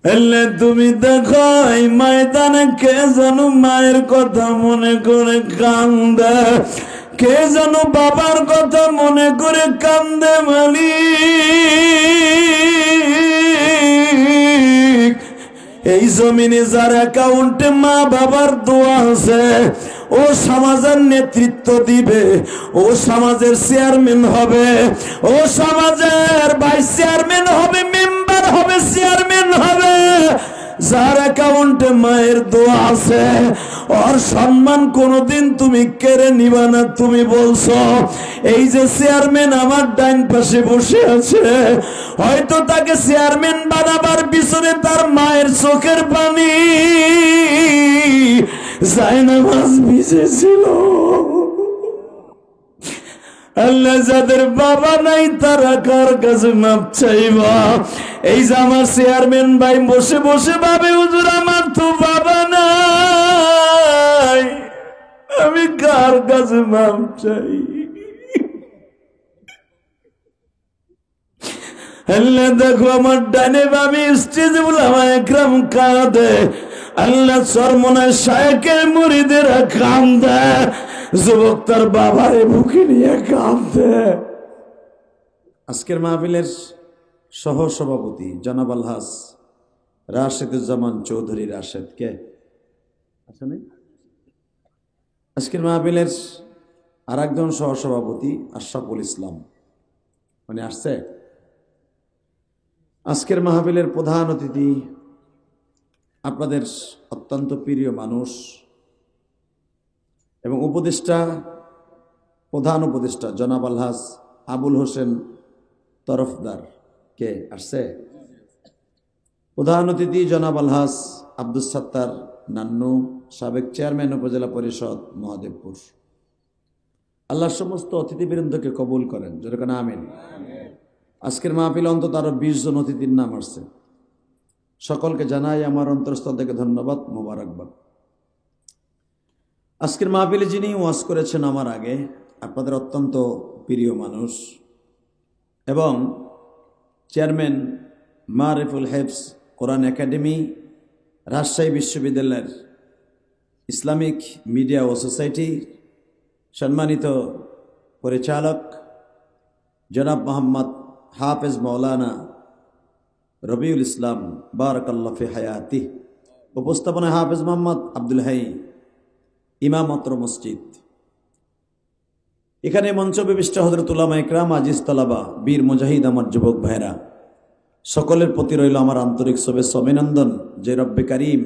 এলে তুমি দেখো এই ময়দানে কে যেন মায়ের কথা মনে করে কান্দে, কে যেন বাবার কথা মনে করে কান্দে। মালিক, এই জমিনে যার অ্যাকাউন্টে মা বাবার দোয়া আছে, ও সমাজের নেতৃত্ব দিবে, ও সমাজের চেয়ারম্যান হবে, ও সমাজের ভাইস চেয়ারম্যান হবে, মেম্বার হবে, চেয়ারম্যান হবে। যার অ্যাকাউন্টে মায়ের দোয়া আছে, ওর সম্মান কোনোদিন তুমি কেড়ে নিবা না। তুমি বলছো এই যে চেয়ারম্যান আমার ডাইন পাশে বসে আছে, হয়তো তাকে চেয়ারম্যান বানাবার পিছনে তার মায়ের চোখের পানি জায়নামাজ ভিজেছিল। আল্লাহ, যাদের বাবা নাই তারা কার কাছে মাপ চাইবা? এই যে আমার চেয়ারম্যান ভাই বসে বসে ভাবে, হুজুর আমার তো বাবা নাই, আমি কার কাছে মাপ চাই? আল্লাহ দেখো আমার ডানে বামে স্টেজে উলামা একরাম কাঁদে, আল্লাহ চরমনায় শায়েখের মুরিদেরা কাঁদে, যুবক তার বাবারে বুকে নিয়ে কাঁদে। আজকের মাহফিলের সহ সভাপতি জনাব আলহাজ রাশেদুজ্জামান চৌধুরী রাশেদ কে আছেন? আজকের মাহফিলের আর একজন সহসভাপতি আশরাফুল ইসলাম, মানে আসছে। আজকের মাহফিলের প্রধান অতিথি আপনাদের অত্যন্ত প্রিয় মানুষ এবং উপদেষ্টা, প্রধান উপদেষ্টা জনাব আলহাজ আবুল হোসেন তরফদার কে আসছে। প্রধান অতিথি জনাব আলহাজ আব্দুস সাত্তার নান্নু, সাবেক চেয়ারম্যান উপজেলা পরিষদ মহাদেবপুর। আল্লাহর সমস্ত অতিথিবৃন্দকে কবুল করেন, যেরকম আমিন। আজকের মাহফিল অন্তত আরো 20 জন অতিথির নাম আসছে। সকলকে জানাই আমার অন্তরস্থল থেকে ধন্যবাদ, মোবারকবাদ। আজকের মাহফিলে যিনি ওয়াজ করেছেন আমার আগে, আপনাদের অত্যন্ত প্রিয় মানুষ এবং চেয়ারম্যান মারিফুল হেফস কোরআন একাডেমি, রাজশাহী বিশ্ববিদ্যালয়ের ইসলামিক মিডিয়া ও সোসাইটি সম্মানিত পরিচালক জনাব মোহাম্মদ হাফেজ মৌলানা রবিউল ইসলাম বারাকাল্লাহু ফি হায়াতিহি, উপস্থাপনায় হাফেজ মোহাম্মদ আব্দুল হাই, ইমামত্র মসজিদ। এখানে মঞ্চ বিশিষ্ট হযরত উলামা ইকরাম, আজিজ তালাবা, বীর মুজাহিদ, আমার যুবক ভাইরা, সকলের প্রতি রইল আমার আন্তরিক শুভেচ্ছা অভিনন্দন। যে রব্বে কারিম,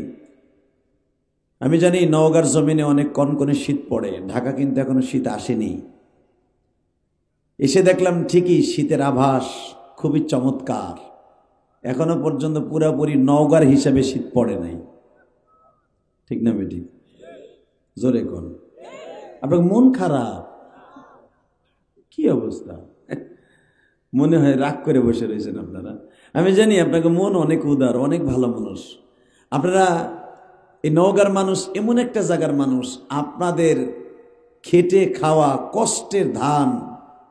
আমি জানি নওগাঁর জমিনে অনেক কনকনে শীত পড়ে, ঢাকা কিন্তু এখনো শীত আসেনি। এসে দেখলাম ঠিকই শীতের আভাস খুবই চমৎকার, এখনো পর্যন্ত পুরাপুরি নওগাঁর হিসাবে শীত পড়ে নাই। ঠিক না বেটি? জোরে কোন। আপনার মন খারাপ, কি অবস্থা? মনে হয় রাগ করে বসে রয়েছেন আপনারা। আমি জানি আপনাকে মন অনেক উদার, অনেক ভালো মানুষ আপনারা। এই নওগাঁর মানুষ এমন একটা জায়গার মানুষ, আপনাদের খেটে খাওয়া কষ্টের ধান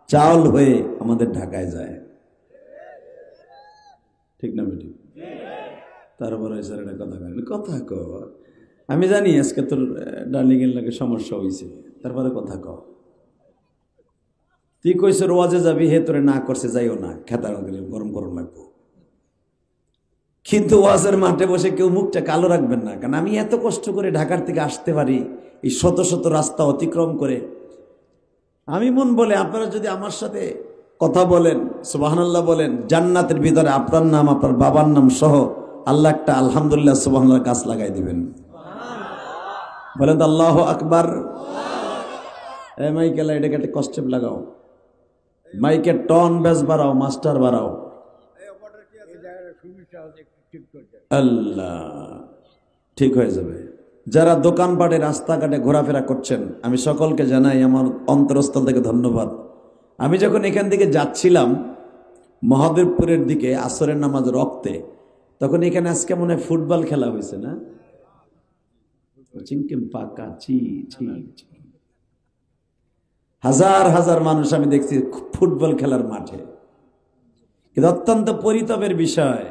চাউল হয়ে আমাদের ঢাকায় যায়। ঠিক না বেটি? তারপরে স্যার কথা ক। আমি জানি আজকে তোর ডার্লিং এর লাগে সমস্যা হয়েছে, তারপরে কথা ক। তুই কইস রোয়াজে যাবি, হে তোরে না করছে যাইও না, খেতা গেলে গরম গরম লাগবো। কিন্তু ওয়াজের মাঠে বসে কেউ মুখটা কালো রাখবেন না, কারণ আমি এত কষ্ট করে ঢাকার থেকে আসতে পারি এই শত শত রাস্তা অতিক্রম করে। আমি মন বলে আপনারা যদি আমার সাথে কথা বলেন, সুবহানাল্লাহ বলেন, জান্নাতের ভিতরে আপনার নাম, আপনার বাবার নাম সহ আল্লাহ একটা আলহামদুলিল্লাহ সুবহানাল্লাহ গাছ লাগাই দিবেন। বলেন তো আল্লাহু আকবার। মাইকেল এটাকে একটা কষ্টেপ লাগাও, মাইকের টন বেশ বাড়াও, মাস্টার বাড়াও। আল্লাহ ঠিক হয়ে যাবে। যারা দোকানপাটে রাস্তাঘাটে ঘোরাফেরা করছেন, আমি সকলকে জানাই আমার অন্তরস্থল থেকে ধন্যবাদ। আমি যখন এখান থেকে যাচ্ছিলাম মহাদেবপুরের দিকে আসরের নামাজ রক্তে, তখন এখানে আজকে মনে হয় ফুটবল খেলা হয়েছে না? হাজার হাজার মানুষ আমি দেখছি ফুটবল খেলার মাঠে। কিন্তু অত্যন্ত পরিতাপের বিষয়,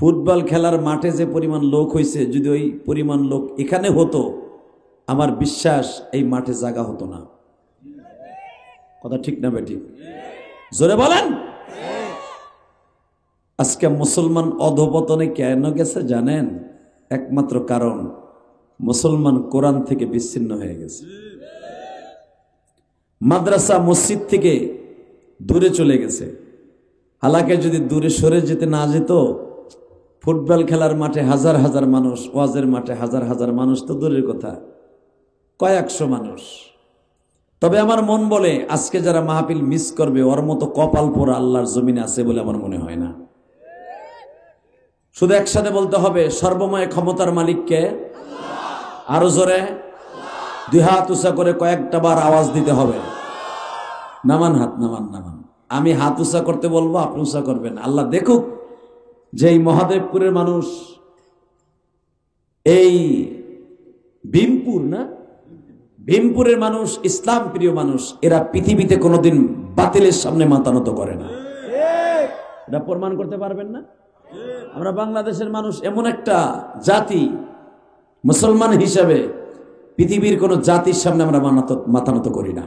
ফুটবল খেলার মাঠে যে পরিমাণ লোক হয়েছে, যদি ওই পরিমাণ লোক এখানে হতো, আমার বিশ্বাস এই মাঠে জায়গা হতো না। কথা ঠিক না বেঠিক? জোরে বলেন। আজকে মুসলমান অধপতনে কেন গেছে জানেন? একমাত্র কারণ, মুসলমান কোরআন থেকে বিচ্ছিন্ন হয়ে গেছে, মাদ্রাসা মসজিদ থেকে দূরে চলে গেছে। হালাকে যদি দূরে সরে যেতে না যেত, ফুটবল খেলার মাঠে হাজার হাজার মানুষ, ওয়াজের মাঠে হাজার হাজার মানুষ তো দূরের কথা, কয়েকশো মানুষ। তবে আমার মন বলে আজকে যারা মাহফিল মিস করবে, ওর মতো কপাল পোড়া আল্লাহর জমিনে আছে বলে আমার মনে হয় না। শুধু একসাথে বলতে হবে, সর্বময় ক্ষমতার মালিককে। আরো জোরে দুই হাত উঁচা করে কয়েকটা বার আওয়াজ দিতে হবে। নামান হাত, নামান নামান। আমি হাত উঁচা করতে বলবো, আপনি উঁচা করবেন। আল্লাহ দেখুক যে এই মহাদেবপুরের মানুষ, এই ভীমপুর না, ভীমপুরের মানুষ ইসলাম প্রিয় মানুষ, এরা পৃথিবীতে কোনোদিন বাতিলের সামনে মাথা নত করে না। এটা প্রমাণ করতে পারবেন না? আমরা বাংলাদেশের মানুষ এমন একটা জাতি, মুসলমান হিসাবে পৃথিবীর কোন জাতির সামনে আমরা মাথা নত করি না।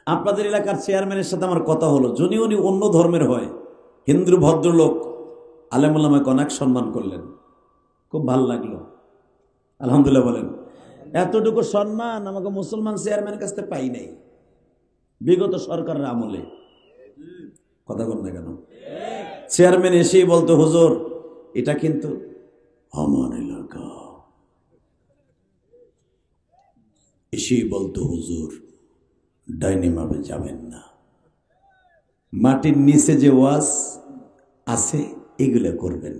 আপনাদের এলাকার চেয়ারম্যানের সাথে আমার কথা হলো, যিনি উনি অন্য ধর্মের হয়, হিন্দু ভদ্রলোক, আলেমুল্লামাকে অনেক সম্মান করলেন, খুব ভালো লাগলো, আলহামদুলিল্লাহ বলেন। এতটুকু সম্মান আমাকে মুসলমান চেয়ারম্যানের কাছ থেকে পাই নাই বিগত সরকারের আমলে। কথা বল না কেন? চেয়ারম্যান এসেই বলতো, হুজুর এটা কিন্তু আমার এলাকা। এসেই বলতো, হুজুর ডাইনে মাপে যাবেন না, মাটির নিচে যে ওয়াজ আছে এগুলো করবেন,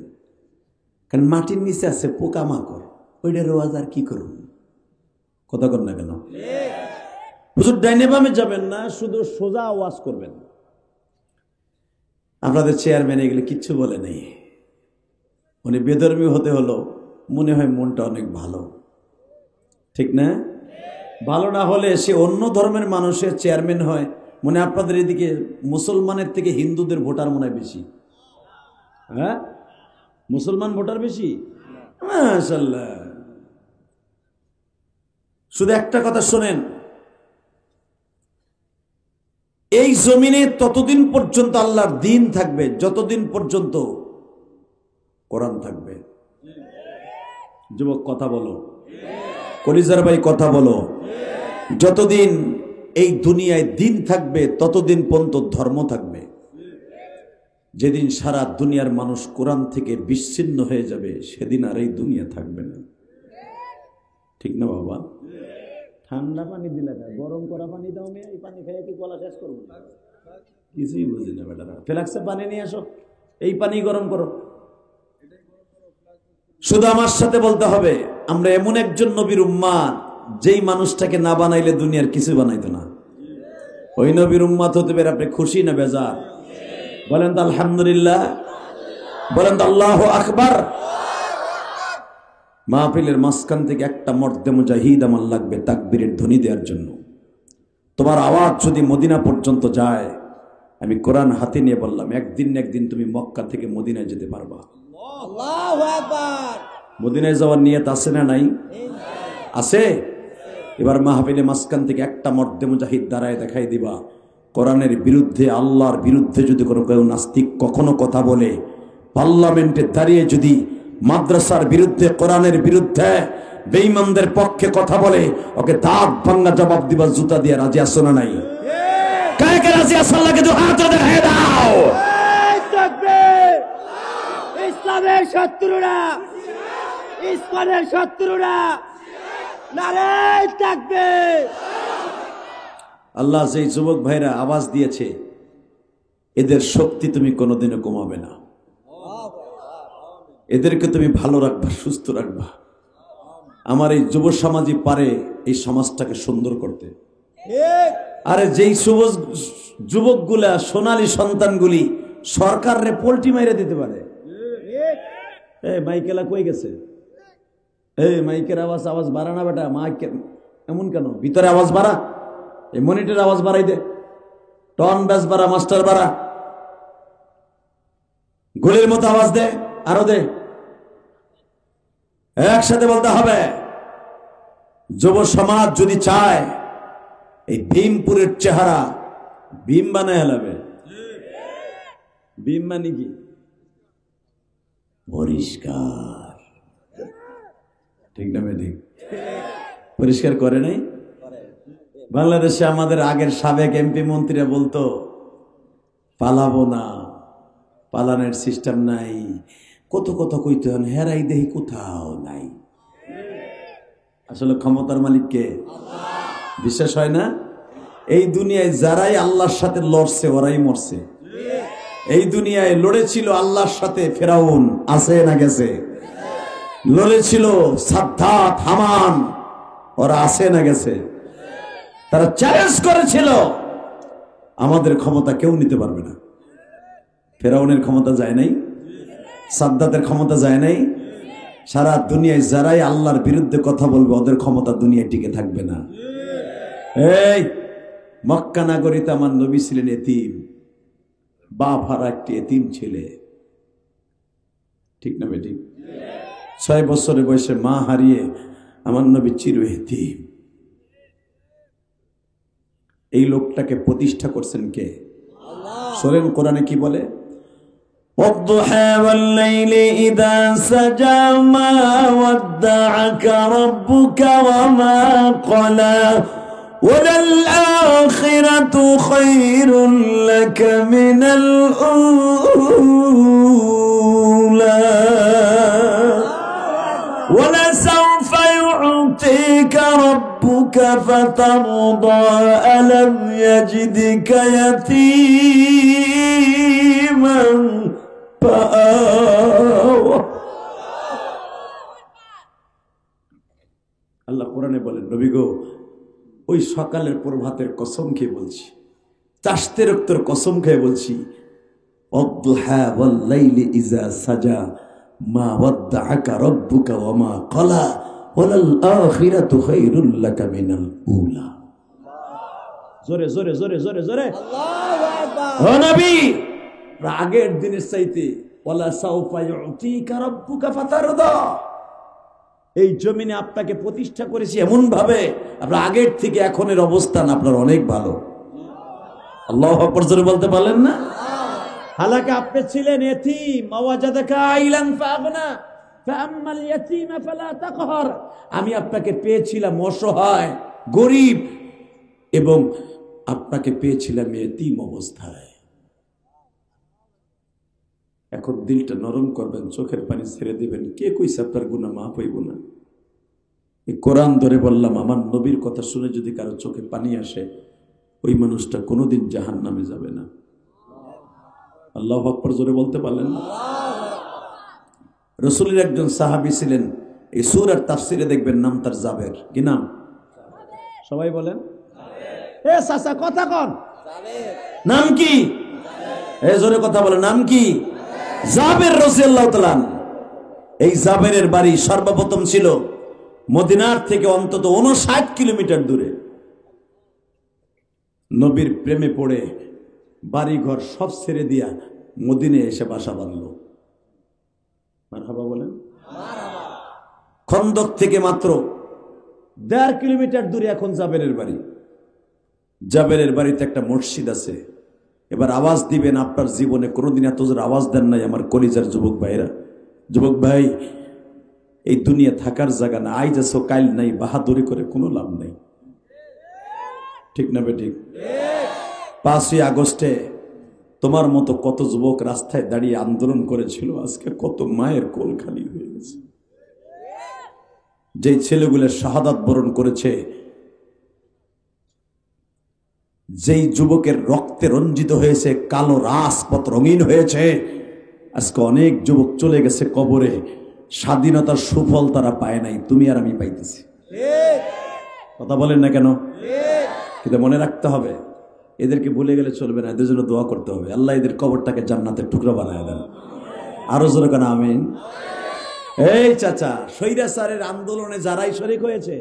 কারণ মাটির নিচে আছে পোকামাকড়, ওইটার ওয়াজ আর কি করুন। কথা কর না কেন? হুজুর ডাইনে বামে যাবেন না, শুধু সোজা ওয়াজ করবেন। আপনাদের চেয়ারম্যান এগুলো কিচ্ছু বলে নেই, উনি বেধর্মী হতে হলো, মনে হয় মনটা অনেক ভালো, ঠিক না? ভালো না হলে সে অন্য ধর্মের মানুষের চেয়ারম্যান হয়, মনে আপনাদের এদিকে মুসলমানের থেকে হিন্দুদের ভোটার মনে হয় বেশি। হ্যাঁ, মুসলমান ভোটার বেশি, মাশাআল্লাহ। শুধু একটা কথা শোনেন, এই জমিনে ততদিন পর্যন্ত আল্লাহর দিন থাকবে যতদিন পর্যন্ত কোরআন থাকবে। যুবক কথা বলো, কলিজার ভাই কথা বলো, যতদিন এই দুনিয়ায় দিন থাকবে ততদিন পর্যন্ত ধর্ম থাকবে। যেদিন সারা দুনিয়ার মানুষ কোরআন থেকে বিচ্ছিন্ন হয়ে যাবে, সেদিন আর এই দুনিয়া থাকবে না, ঠিক না বাবা? ঠান্ডা পানি দিলে না, গরম করা পানি দাও, মেয়ে এই পানি খেয়ে কি গলা শেষ করবো? কিছুই বুঝি না বেটারা। ফ্লাক্সে পানি নিয়ে আসো, এই পানি গরম করো। শুধু আমার সাথে বলতে হবে, আমরা এমন একজন নবীর উম্মাত, যেই মানুষটাকে না বানাইলে দুনিয়ার কিছু বানাইতো না। ওই নবীর উম্মাত হতে পেরে আপনি খুশি না বেজার? বলেন তো আলহামদুলিল্লাহ, বলেন তো আল্লাহু আকবার। মাহফিলের মাঝখান থেকে একটা মর্দে মুজাহিদ আমার লাগবে তাকবীরের ধ্বনি দেওয়ার জন্য। তোমার আওয়াজ যদি মদিনা পর্যন্ত যায়, আমি কোরআন হাতে নিয়ে বললাম, একদিন না একদিন তুমি মক্কা থেকে মদিনায় যেতে পারবা। আল্লাহু আকবার। মদিনায় যাওয়ার নিয়ত আছে না নাই? আছে। এবার মাহফিলে মাঝখান থেকে একটা মর্দে মুজাহিদ দাঁড়ায় দেখাই দিবা, কোরআনের বিরুদ্ধে, আল্লাহর বিরুদ্ধে যদি কোনো কেউ নাস্তিক কখনো কথা বলে, পার্লামেন্টে দাঁড়িয়ে যদি মাদ্রাসার বিরুদ্ধে, কোরআনের বিরুদ্ধে, বেঈমানদের পক্ষে কথা বলে, ওকে দাঁত ভাঙা জবাব দিবা জুতা দিয়ে। রাজি আছো না নাই? কাকে কে রাজি আছো? আল্লাহকে দুই হাত দেখায় দাও। তাকবীর! ইসলামের শত্রুরা, ইসলামের শত্রুরা, নারে তাকবীর! আল্লাহ যেই যুবক ভাইরা আওয়াজ দিয়েছে, এদের শক্তি তুমি কোনোদিনও কমাবে না। এদেরকে তুমি ভালো রাখবা, সুস্থ রাখবা। আমার এই যুব সমাজই পারে এই সমাজটাকে সুন্দর করতে। আরে যেই যুবকগুলা, সোনালী সন্তানগুলি সরকারে পোল্টি মাইরে দিতে পারে। এই মাইকেলা কই গেছে? এই মাইকের আওয়াজ আওয়াজ বাড়া না বেটা, মাইক এমন কেন? ভিতরে আওয়াজ বাড়া, এই মনিটর আওয়াজ বাড়াই দে, টন ব্যাস বাড়া, মাস্টার বাড়া, গোলের মতো আওয়াজ দে। আরো দে, একসাথে বলতে হবে। যুব সমাজ যদি চায় এই ভীমপুরের চেহারা ভীম বানায় হেলাবে। ভীম মানে কি? পরিষ্কার, ঠিক না ঠিক? পরিষ্কার করে নাই? বাংলাদেশে আমাদের আগের সাবেক এমপি মন্ত্রীরা বলতো পালাবো না, পালানোর সিস্টেম নাই, কত কথা কইতে হন, হেরাই দেহি কোথাও নাই। আসলে ক্ষমতার মালিক কে? বিশ্বাস হয় না? এই দুনিয়ায় যারাই আল্লাহর সাথে লড়ছে ওরাই মরছে। এই দুনিয়ায় লড়েছিল আল্লাহর সাথে ফেরাউন, আছে না গেছে? লড়েছিল সাদ্দাত, হামান, ওরা আছে না গেছে? তারা চ্যালেঞ্জ করেছিল আমাদের ক্ষমতা কেউ নিতে পারবে না। ফেরাউনের ক্ষমতা যায় নাই, সাদ্দাতের ক্ষমতা যায় নাই। সারা দুনিয়ায় যারাই আল্লাহর বিরুদ্ধে কথা বলবে ওদের ক্ষমতা দুনিয়ায় টিকে থাকবে না। এই মক্কা নগরীতে আমার নবী ছিলেন এতিম, বাপ হারা একটি এতিম ছেলে, ঠিক না বেটি? 6 বছরের বয়সে মা হারিয়ে আমার নবী চির এতিম। এই লোকটাকে প্রতিষ্ঠা করছেন কে? শোনেন কোরআনে কি বলে? والضحى والليل إذا سجى ما ودعك ربك وما قلى وللآخرة خير لك من الأولى ولسوف يعطيك ربك فترضى ألم يجدك يتيما فآوى। আল্লাহ কোরআনে বলেন, নবী গো, ওই সকালের প্রভাতের কসম খেয়ে বলছি, চাষতে রক্তের কসম খেয়ে বলছি, ওয়াদ-দুহা ওয়াল-লাইলি ইযা সাজা মা ওয়াদ্দাআকা রাব্বুকা ওয়া মা ক্বালা ওয়ালাল আখিরাতু খায়রুল লাকা মিনাল উলা। জোরে জোরে জোরে জোরে জোরে আল্লাহু আকবার। ও নবী, আগের দিনের চাইতে ওয়ালা সাউফা ইউতিকা রাব্বুকা ফাতারদা, এই জমিনে আপনাকে প্রতিষ্ঠা করেছি এমন ভাবে আপনার আগের থেকে এখনের অবস্থান আপনার অনেক ভালো। আল্লাহু আকবার জোরে বলতে পারলেন না? হালাকে আপনি ছিলেন এতিম, ওয়াজাদাকা আইলান ফাগনা ফাআম্মাল ইয়াতীমা ফালা তাকহার, আমি আপনাকে পেয়েছিলাম অসহায়, গরীব, এবং আপনাকে পেয়েছিলাম এতিম অবস্থায়। এখন দিলটা নরম করবেন, চোখের পানি ছেড়ে দিবেন। কে কইছে আপনার গুনাহ মাফ হইব না? এই কোরআন ধরে বললাম, আমার নবীর কথা শুনে যদি কারো চোখে পানি আসে, ওই মানুষটা কোনোদিন জাহান্নামে যাবে না। আল্লাহু আকবার জোরে বলতে পারলেন না? রাসূলের একজন সাহাবী ছিলেন, এই সূরার তাফসিরে দেখবেন নাম তার জাবের। কি নাম? সবাই বলেন। এ চাচা কথা কন, নাম কি? এ জোরে কথা বলেন, নাম কি? জাবের রাদিয়াল্লাহু তাআলা। এই জাবেরের বাড়ি সর্বপ্রথম ছিল মদিনার থেকে অন্তত 59 কিলোমিটার দূরে। নবীর প্রেমে পড়ে বাড়ি ঘর সব ছেড়ে দিয়া মদিনায় এসে বাসা বাঁধল। মারহাবা বলেন। খন্দক থেকে মাত্র 1.5 কিলোমিটার দূরে এখন জাবেরের বাড়ি। জাবেরের বাড়িতে একটা মসজিদ আছে। এবার আওয়াজ দিবেন, আপনার জীবনে কোনোদিন এত জোর আওয়াজ দেন নাই আমার কলিজার যুবক ভাইরা। যুবক ভাই, এই দুনিয়া থাকার জায়গা না, আইজ আছো কাইল নাই, বাহাদুরি করে কোনো লাভ নাই, ঠিক না বেঠিক? 5ই আগস্টে তোমার মতো কত যুবক রাস্তায় দাঁড়িয়ে আন্দোলন করেছিল, আজকে কত মায়ের কোল খালি হয়ে গেছে। যেই ছেলেগুলো শাহাদাত বরণ করেছে, যেই যুবকের রক্তে রঞ্জিত হয়েছে, কালো রাজপথ রঙিন হয়েছে, আজকে অনেক যুবক চলে গেছে কবরে। স্বাধীনতার সুফল তারা পায় নাই, তুমি আর আমি পাইতেছি। কথা বলেন না কেন? কিন্তু মনে রাখতে হবে, এদেরকে ভুলে গেলে চলবে না, এদের জন্য দোয়া করতে হবে, আল্লাহ এদের কবরটাকে জান্নাতের টুকরা বানায় দেন। আরো জোরে কেন আমিন। এই চাচা, স্বৈরাচারের আন্দোলনে যারাই শরীক হয়েছে,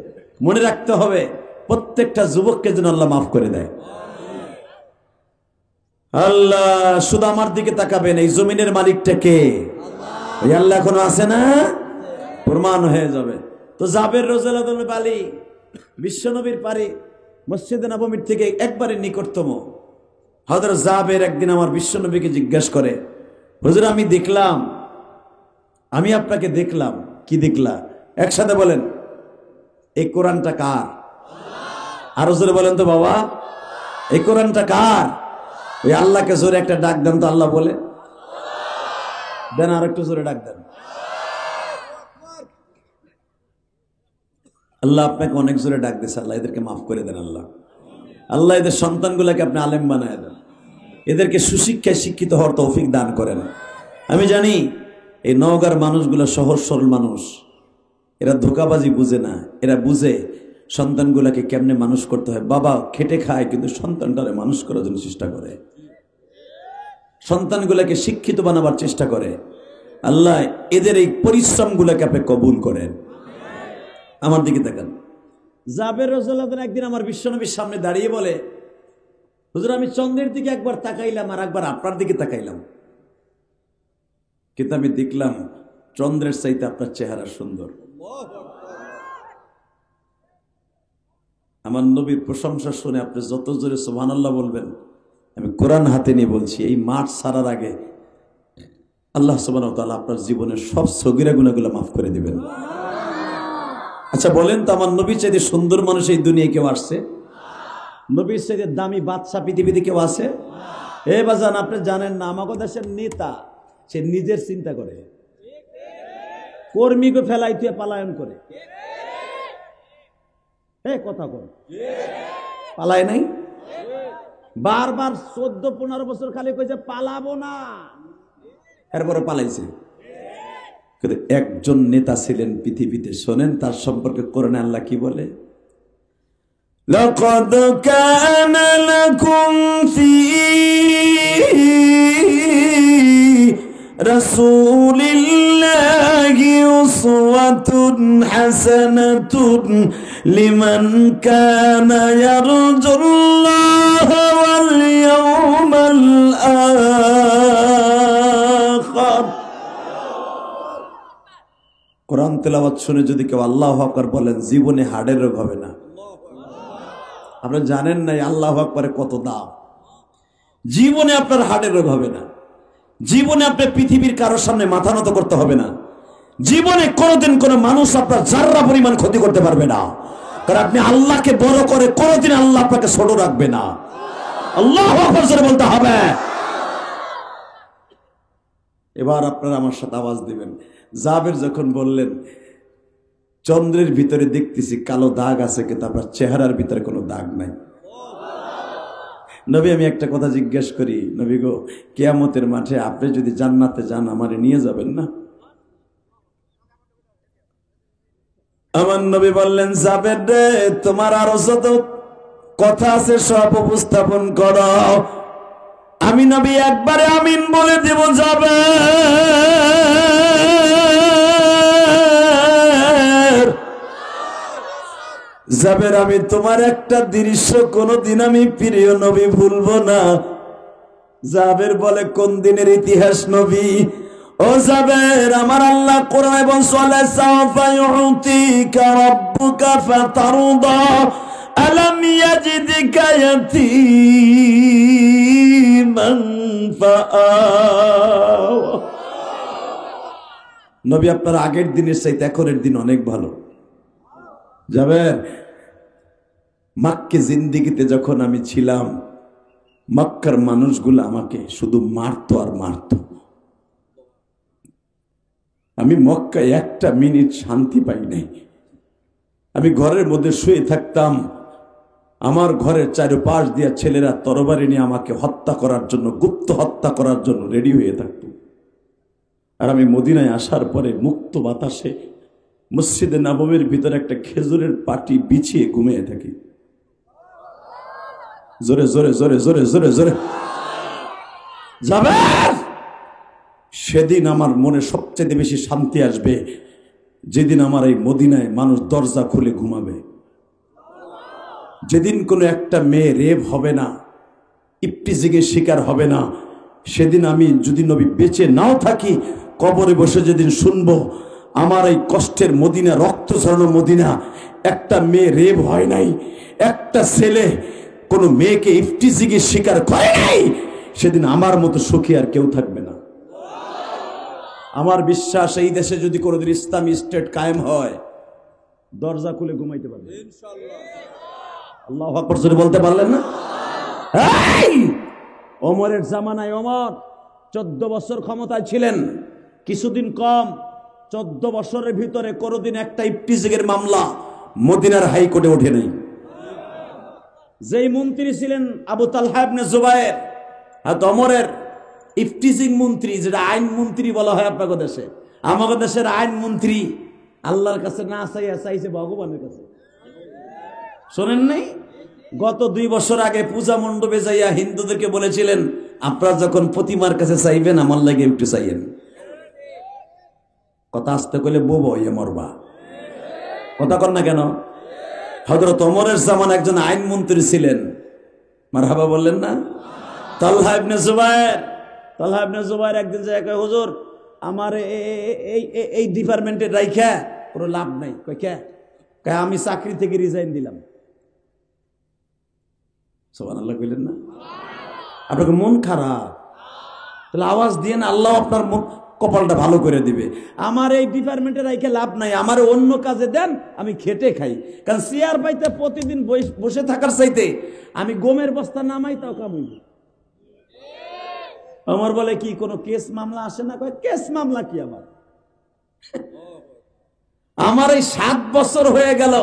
মনে রাখতে হবে প্রত্যেকটা যুবককে যেন আল্লাহ মাফ করে দেয়। আল্লাহ শুধু আমার দিকে তাকাবেন, এই জমিনের মালিকটা কে? ওই আল্লাহ এখনো আছে না, প্রমাণ হয়ে যাবে। তো জাবের রাদিয়াল্লাহু বালি বিশ্বনবীর পারে মসজিদে নববীর থেকে একবারে নিকটতম। হযরত জাবের একদিন আমার বিশ্বনবীকে জিজ্ঞাসা করে, হুজুর আমি দেখলাম, আমি আপনাকে দেখলাম। কি দেখলা? একসাথে বলেন, এই কোরআনটা কার? আরো জোরে বলেন তো বাবা, এই কোরআনটা কার? ওই আল্লাহকে জোরে একটা ডাক দেন তো, আল্লাহ বলে দেন, আর একটু জোরে ডাক দেন। আল্লাহ আপনাকে অনেক জোরে ডাক দিয়েছে, আল্লাহ এদেরকে মাফ করে দেন। আল্লাহ আল্লাহ এদের সন্তানগুলোকে আপনি আলেম বানায় দেন, এদেরকে সুশিক্ষায় শিক্ষিত হওয়ার তৌফিক দান করেন। আমি জানি এই নওগাঁর মানুষগুলো সহজ সরল মানুষ, এরা ধোঁকাবাজি বুঝে না, এরা বুঝে সন্তানগুলোকে কেমনে মানুষ করতে হয়। বাবা খেটে খায় কিন্তু সন্তানটারে মানুষ করার জন্য চেষ্টা করে, সন্তানগুলোকে শিক্ষিত বানাবার চেষ্টা করে। আল্লাহ এদের এই পরিশ্রমগুলোকে আপনি কবুল করেন। আমার দিকে তাকান। জাবের রাদিয়াল্লাহু একদিন আমার বিশ্বনবীর সামনে দাঁড়িয়ে বলে, হুজুর আমি চন্দ্রের দিকে একবার তাকাইলাম আর একবার আপনার দিকে তাকাইলাম, কিন্তু আমি দেখলাম চন্দ্রের চাইতে আপনার চেহারা সুন্দর। আমার নবীর প্রশংসা শুনে আপনি যত জোরে সুবহানাল্লাহ বলবেন, আমি কোরআন হাতে নিয়ে বলছি, এই মাঠ ছাড়ার আগে আল্লাহ সুবহানাহু ওয়া তাআলা আপনার জীবনের সব সগীরা গুনাহগুলো মাফ করে দিবেন। আচ্ছা বলেন তো, আমার নবীর চাইতে সুন্দর মানুষ এই দুনিয়ায় কেউ আসছে? নবীর চাইতে দামি বাদশা পৃথিবীতে কেউ আছে? এ বাজান আপনি জানেন না, আমাদের দেশের নেতা সে নিজের চিন্তা করে, কর্মীকে ফেলাই তুই পালায়ন করে। কথা কর, পালায় নাই? বারবার 14-15 বছর খালি কইছে পালাবো না, এরপরে পালাইছে। কিন্তু একজন নেতা ছিলেন পৃথিবীতে, শোনেন তার সম্পর্কে কোরআনে আল্লাহ কি বলে, লাকাদ কানা লাকুম ফি রাসূলিল্লাহি উসওয়াতুন হাসানাতুন লিমান কানা ইয়ারজুল্লাহা ওয়াল ইয়াওমাল আখির। কোরআন তেলাওয়াত শুনে যদি কেউ আল্লাহু আকবার বলেন, জীবনে হার্টের রোগ হবে না। আপনারা জানেন না আল্লাহু আকবারে কত দাম। জীবনে আপনার হার্টের রোগ হবে না, জীবনে আপনি পৃথিবীর কারোর সামনে মাথা নত করতে হবে না, জীবনে কোনোদিন কোনো মানুষ আপনার যাররা পরিমাণ ক্ষতি করতে পারবে না, কারণ আপনি আল্লাহকে বড় করে কোনোদিন আল্লাহ আপনাকে ছোট রাখবে না। আল্লাহু আকবার জোরে বলতে হবে। এবার আপনারা আমার সাথে আওয়াজ দিবেন। জাবের যখন বললেন চন্দ্রের ভিতরে দেখতেছি কালো দাগ আছে, কিন্তু আপনার চেহারার ভিতরে কোনো দাগ নাই। নবী আমি একটা কথা জিজ্ঞেস করি, নবী গো কিয়ামতের মাঠে আপনি যদি জান্নাতে যান আমারে নিয়ে যাবেন না? আমার নবী বললেন, জাবের রে তোমার আরো যত কথা আছে সব উপস্থাপন করো, আমি নবী একবারে আমিন বলে দেব। যাবে জাবের আমি তোমার একটা দৃশ্য কোনদিন আমি প্রিয় নবী ভুলবো না। জাবের বলে, কোন দিনের ইতিহাস নবী? ও জাবের, আমার আল্লাহ কোরআনে বলছে, সাওফা ইউতিকা রাব্বুকা ফাতারদা আলাম ইয়াজিদকা ইয়াতীমান ফাআওয়া। নবী আপনার আগের দিনের চাইতে এখনের দিন অনেক ভালো। জাবের, মক্কে জিন্দেগিতে যখন আমি ছিলাম, মক্কার মানুষগুলো আমাকে শুধু মারতো আর মারতো। আমি মক্কায় একটা মিনিট শান্তি পাই নাই। আমি ঘরের মধ্যে শুয়ে থাকতাম, আমার ঘরের চারপাশ দিয়া ছেলেরা তরবারি নিয়ে আমাকে হত্যা করার জন্য, গুপ্ত হত্যা করার জন্য রেডি হয়ে থাকতো। আর আমি মদিনায় আসার পরে মুক্ত বাতাসে মসজিদে নববীর ভিতরে একটা খেজুরের পাটি বিছিয়ে ঘুমিয়ে থাকি। জোরে জোরে জোরে জোরে জোরে জোরে যাবে। সেদিন আমার মনে সবচেয়ে বেশি শান্তি আসবে যেদিন আমার এই মদিনায় মানুষ দরজা খুলে ঘুমাবে, যেদিন কোনো একটা মেয়ে রেপ হবে না, ইফটিজিংয়ের শিকার হবে না। সেদিন আমি যদি নবী বেঁচে নাও থাকি, কবরে বসে যেদিন শুনবো আমার এই কষ্টের মদিনা, রক্ত ঝরানো মদিনা, একটা মেয়ে রেপ হয় নাই, একটা ছেলে কোনো মেয়েকে ইফটিজিংয়ের শিকার করে নাই, সেদিন আমার মতো সুখী আর কেউ থাকবে না। আমার বিশ্বাস এই দেশে যদি কোনোদিন ইসলামী স্টেট কায়েম হয়, দরজা খুলে ঘুমাইতে পারবে ইনশাআল্লাহ। আল্লাহু আকবার জোরে বলতে পারলেন না? ওমরের জামানায় ওমর 14 বছর ক্ষমতায় ছিলেন, কিছুদিন কম, 14 বছরের ভিতরে কোনোদিন একটা ইফটিজিংয়ের মামলা মদিনার হাইকোর্টে ওঠে নাই। যেই মন্ত্রী ছিলেন আবু তালহা ইবনে জুবায়ের, আর ওমরের ইফটিজিং মন্ত্রী, যেটা আইন মন্ত্রী বলা হয় আপনাদের দেশে, আমাদের দেশের আইন মন্ত্রী আল্লাহর কাছে না চাইয়া চাইছে ভগবানের কাছে। শোনেন নাই? গত 2 বছর আগে পূজা মণ্ডপে যাইয়া হিন্দুদেরকে বলেছিলেন, আপনারা যখন প্রতিমার কাছে চাইবেন আমার লাগে একটু চাইয়েন। কথা আসতে কইলে বউ ইয়ে মরবা, কথা কর না কেন? হযরত ওমরের জামানায় একজন আইন মন্ত্রী ছিলেন, মারহাবা বললেন না? তালহা ইবনে জুবায়ের একদিন যায় কয়, হুজুর আমার এই ডিপার্টমেন্টে রাইখা কোনো লাভ নাই। কয় আমি চাকরি থেকে রিজাইন দিলাম। সুবহানাল্লাহ কইলেন না? আপনাকে মন খারাপ, তাহলে আওয়াজ দিয়ে না, আল্লাহ আপনার কপালটা ভালো করে দিবে। আমার এই ডিপার্টমেন্টে রাইখে লাভ নাই, আমার অন্য কাজে দেন, আমি খেটে খাই। কারণ চেয়ার পাইতে প্রতিদিন বসে থাকার চাইতে আমি গমের বস্তা নামাই, তাও কামাই। আমার বলে কি কোনো কেস মামলা আসে না? কয় কেস মামলা কি আমার এই 7 বছর হয়ে গেল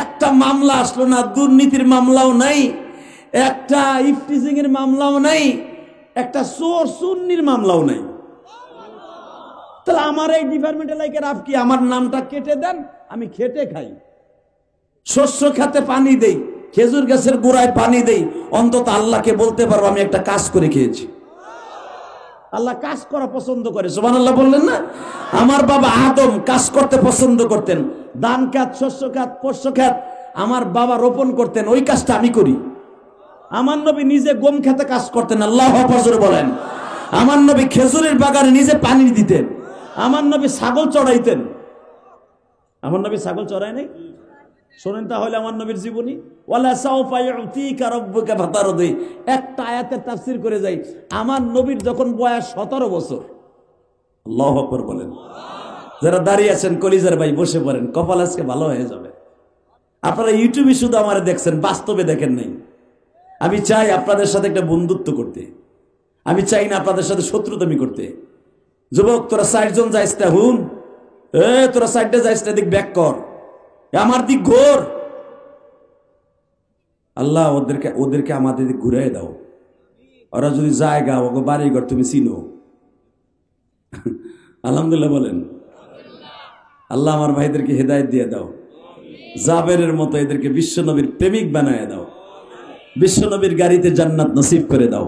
একটা মামলা আসলো না, দুর্নীতির মামলাও নাই, একটা ইফটিজিং এর মামলাও নাই, একটা চোর চুন্নির মামলাও নাই। তাহলে আমার এই ডিপার্টমেন্টে লাইকে রাফ কি, আমার নামটা কেটে দেন, আমি খেটে খাই, শস্য খেতে পানি দেই, খেজুর গাছের গোড়ায় পানি দেই, অন্তত আল্লাহকে বলতে পারবো আমি একটা কাজ করে খেয়েছি। আল্লাহ কাজ করা পছন্দ করে, সুবহানাল্লাহ বললেন না? আমার বাবা আদম কাজ করতে পছন্দ করতেন, ধান খেত, শস্য খেত, পোষ্য খেত আমার বাবা রোপণ করতেন, ওই কাজটা আমি করি। আমার নবী নিজে গম খেতে কাজ করতেন, আল্লাহু আকবার জোরে বলেন। আমার নবী খেজুরের বাগানে নিজে পানি দিতেন, আমার নবী ছাগল চড়াইতেন। আমার নবী ছাগল চড়ায় নাই? শোনেন তাহলে আমার নবীর জীবনী, ওয়ালা সাউফা ইউতিকা রাব্বুকা ফাতারদি, একটা আয়াতের তাফসীর করে যাই। আমার নবীর যখন বয়স 17 বছর, আল্লাহু আকবার বলেন। যারা দাঁড়িয়ে আছেন কলিজার ভাই বসে পড়েন, কপাল আজকে ভালো হয়ে যাবে। আপনারা ইউটিউবে শুধু আমারে দেখছেন, বাস্তবে দেখেন নাই। আমি চাই আপনাদের সাথে একটা বন্ধুত্ব করতে, আমি চাই না আপনাদের সাথে শত্রুতামি করতে। যুবক তোরা 4 জন যাইস না, হুম তোরা 4টে যাইস না, দিক ব্যাক কর, আমার দিক ঘোর। আল্লাহ ওদেরকে আমাদের দিক ঘুরাই দাও। ওরা যদি জায়গা ওকে বাড়িঘর তুমি চিনো, আলহামদুলিল্লাহ বলেন। আল্লাহ আমার ভাইদেরকে হেদায়েত দিয়ে দাও, জাবেরের মতো এদেরকে বিশ্বনবীর প্রেমিক বানায় দাও, বিশ্বনবীর গাড়িতে জান্নাত নসিব করে দাও।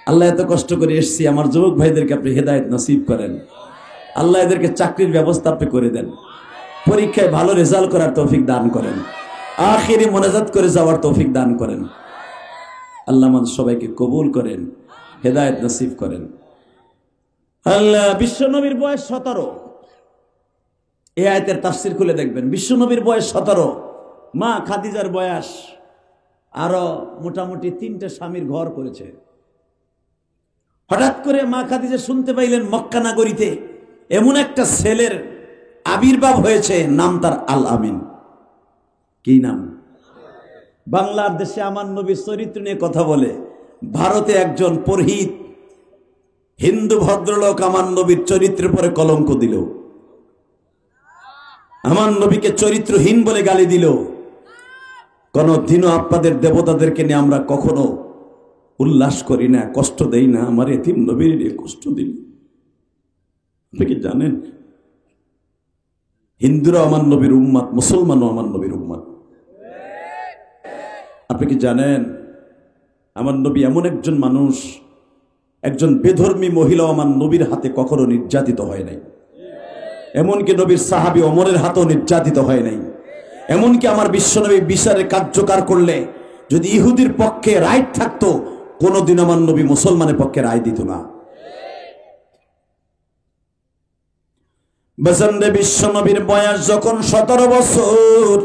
আল্লাহ এত কষ্ট করে এসছি, আমার যুবক ভাইদেরকে আপনি হেদায়েত নসিব করেন। আল্লাহ এদেরকে চাকরির ব্যবস্থা আপনি করে দেন, পরীক্ষায় ভালো রেজাল্ট করার তৌফিক দান করেন, আখিরি মোনাজাত করে যাওয়ার তৌফিক দান করেন। আল্লাহ আমাদের সবাইকে কবুল করেন, হেদায়েত নসিব করেন। আল্লাহ বিশ্বনবীর বয়স 17, এই আয়াতের তাফসীর খুলে দেখবেন। বিশ্বনবীর বয়স 17, মা খাদিজার বয়স আরো মোটামুটি 3টে স্বামীর ঘর করেছে। হঠাৎ করে মা খাদিজা শুনতে পাইলেন মক্কা নগরীতে এমন একটা ছেলের আবির্ভাব হয়েছে, নাম তার আল আমিন। কি নাম? বাংলার দেশে আমার নবীর চরিত্র নিয়ে কথা বলে, ভারতে একজন পুরোহিত হিন্দু ভদ্রলোক আমার নবীর চরিত্রের পরে কলঙ্ক দিল, আমার নবীকে চরিত্রহীন বলে গালি দিল। কোনদিনও আপনাদের দেবতাদেরকে নিয়ে আমরা কখনো উল্লাস করি না, কষ্ট দেই না। আমার এতিম নবীর নিয়ে কষ্ট দিল। আপনি কি জানেন হিন্দুরা আমার নবীর উম্মত, মুসলমানও আমার নবীর উম্মত? আপনি কি জানেন আমার নবী এমন একজন মানুষ, একজন বেধর্মী মহিলাও আমার নবীর হাতে কখনো নির্যাতিত হয় নাই। এমনকি নবীর সাহাবী ওমরের হাতেও নির্যাতিত হয় নাই। এমনকি আমার বিশ্বনবী বিচারের কার্যকর করলে যদি ইহুদির পক্ষে রাইট থাকতো, কোনোদিন আমার নবী মুসলমানের পক্ষে রায় দিত না। বেজন্ডে বিশ্ব নবীর বয়স যখন 17 বছর,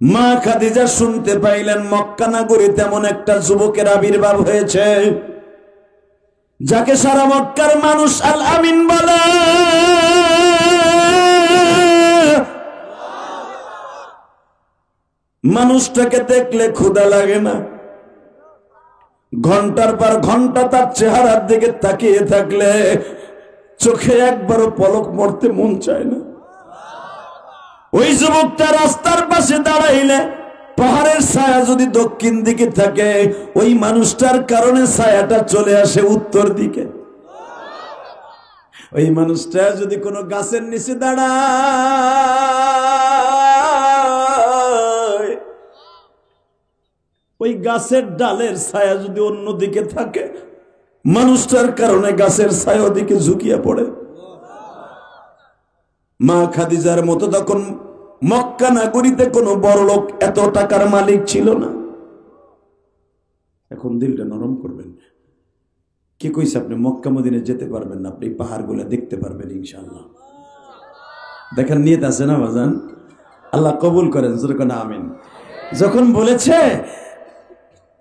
মা খাদিজা শুনতে পাইলেন মক্কা নগরীতে এমন একটা যুবকের আবির্ভাব হয়েছে যাকে সারা মক্কার মানুষ আল আমিন বলে। মানুষটাকে দেখলে ক্ষুধা লাগে না, ঘন্টার পর ঘন্টা তার চেহারার দিকে তাকিয়ে থাকলে চোখে একবারও পলক মরতে মন চায় না। ওই যুবকটা রাস্তার পাশে দাঁড়াইলে পাহাড়ের ছায়া যদি দক্ষিণ দিকে থাকে, ওই মানুষটার কারণে ছায়াটা চলে আসে উত্তর দিকে। ওই মানুষটা যদি কোনো গাছের নিচে দাঁড়ায়, ওই গাছের ডালের ছায়া যদি অন্য দিকে থাকে, মানুষটার কারণে গাছের ছায়া দিকে ঝুঁকিয়ে পড়ে। মা খাদিজার মতো তখন মক্কা নগরীতে কোনো বড়লোক এত টাকার মালিক ছিল না। এখন দিলটা নরম করবেন। কি কইছে আপনি মক্কা মদিনে যেতে পারবেন না, আপনি পাহাড়গুলো দেখতে পারবেন ইনশাআল্লাহ। দেখার নিয়ত আছে না বাজান? আল্লাহ কবুল করেন, যেরকম আমিন। যখন বলেছে